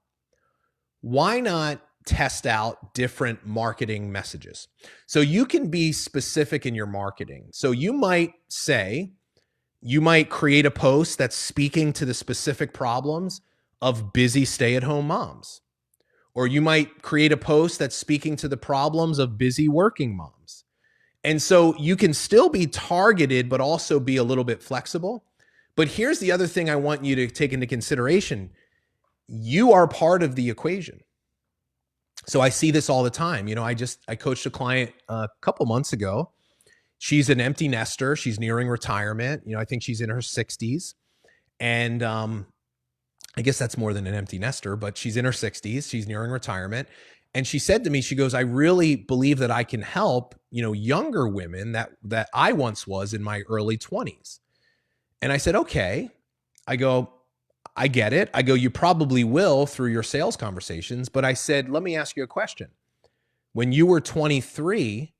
why not test out different marketing messages? So you can be specific in your marketing. So you might create a post that's speaking to the specific problems of busy stay-at-home moms. Or you might create a post that's speaking to the problems of busy working moms. And so you can still be targeted, but also be a little bit flexible. But here's the other thing I want you to take into consideration. You are part of the equation. So I see this all the time. You know, I coached a client a couple months ago. She's an empty nester. She's nearing retirement. You know, I think she's in her 60s. And I guess that's more than an empty nester, but she's in her 60s. She's nearing retirement. And she said to me, she goes, I really believe that I can help, you know, younger women that I once was in my early 20s. And I said, okay. I go, I get it. I go, you probably will through your sales conversations. But I said, let me ask you a question. When you were 23,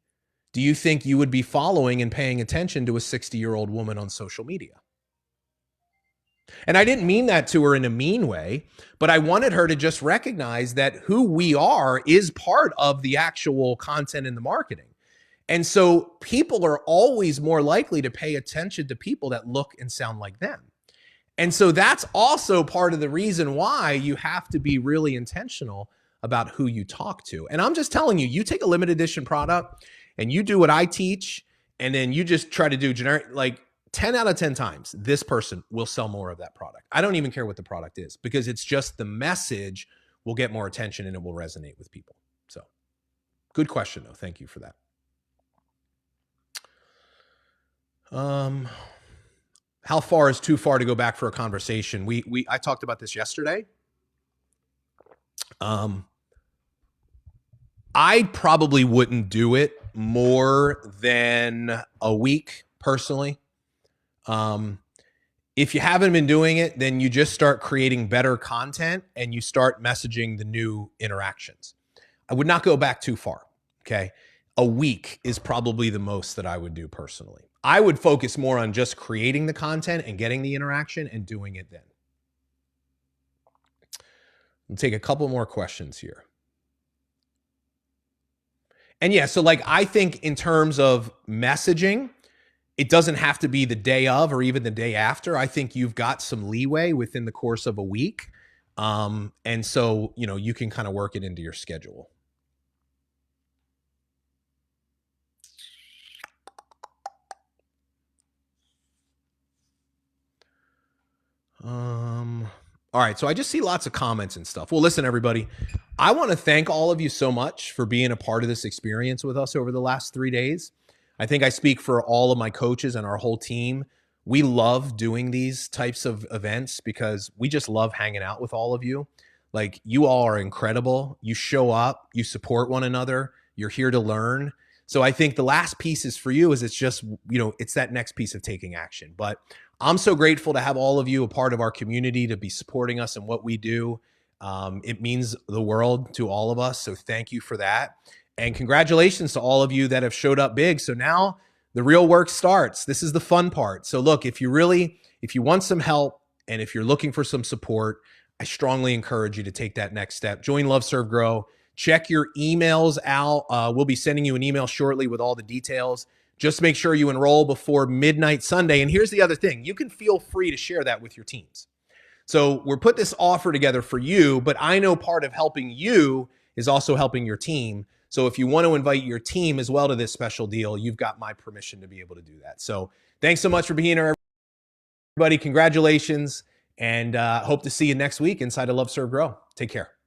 do you think you would be following and paying attention to a 60-year-old woman on social media? And I didn't mean that to her in a mean way, but I wanted her to just recognize that who we are is part of the actual content in the marketing. And so people are always more likely to pay attention to people that look and sound like them. And so that's also part of the reason why you have to be really intentional about who you talk to. And I'm just telling you, you take a limited edition product and you do what I teach, and then you just try to do generic, like 10 out of 10 times, this person will sell more of that product. I don't even care what the product is, because it's just the message will get more attention and it will resonate with people. So good question though. Thank you for that. How far is too far to go back for a conversation? I talked about this yesterday. I probably wouldn't do it more than a week personally. If you haven't been doing it, then you just start creating better content and you start messaging the new interactions. I would not go back too far. Okay. A week is probably the most that I would do personally. I would focus more on just creating the content and getting the interaction and doing it then. We'll take a couple more questions here. And yeah, so like I think in terms of messaging, it doesn't have to be the day of or even the day after. I think you've got some leeway within the course of a week. And so, you know, you can kind of work it into your schedule. All right, so I just see lots of comments and stuff. Well, listen, everybody, I want to thank all of you so much for being a part of this experience with us over the last 3 days. I think I speak for all of my coaches and our whole team. We love doing these types of events because we just love hanging out with all of you. Like, you all are incredible. You show up, you support one another, you're here to learn. So I think the last piece is for you is it's just, it's that next piece of taking action. But I'm so grateful to have all of you a part of our community, to be supporting us in what we do. It means the world to all of us. So thank you for that. And congratulations to all of you that have showed up big. So now the real work starts. This is the fun part. So look, if you want some help and if you're looking for some support, I strongly encourage you to take that next step. Join Love, Serve, Grow. Check your emails out. We'll be sending you an email shortly with all the details. Just make sure you enroll before midnight Sunday. And here's the other thing. You can feel free to share that with your teams. So we're put this offer together for you, but I know part of helping you is also helping your team. So if you want to invite your team as well to this special deal, you've got my permission to be able to do that. So thanks so much for being here, everybody. Congratulations, and hope to see you next week inside of Love, Serve, Grow. Take care.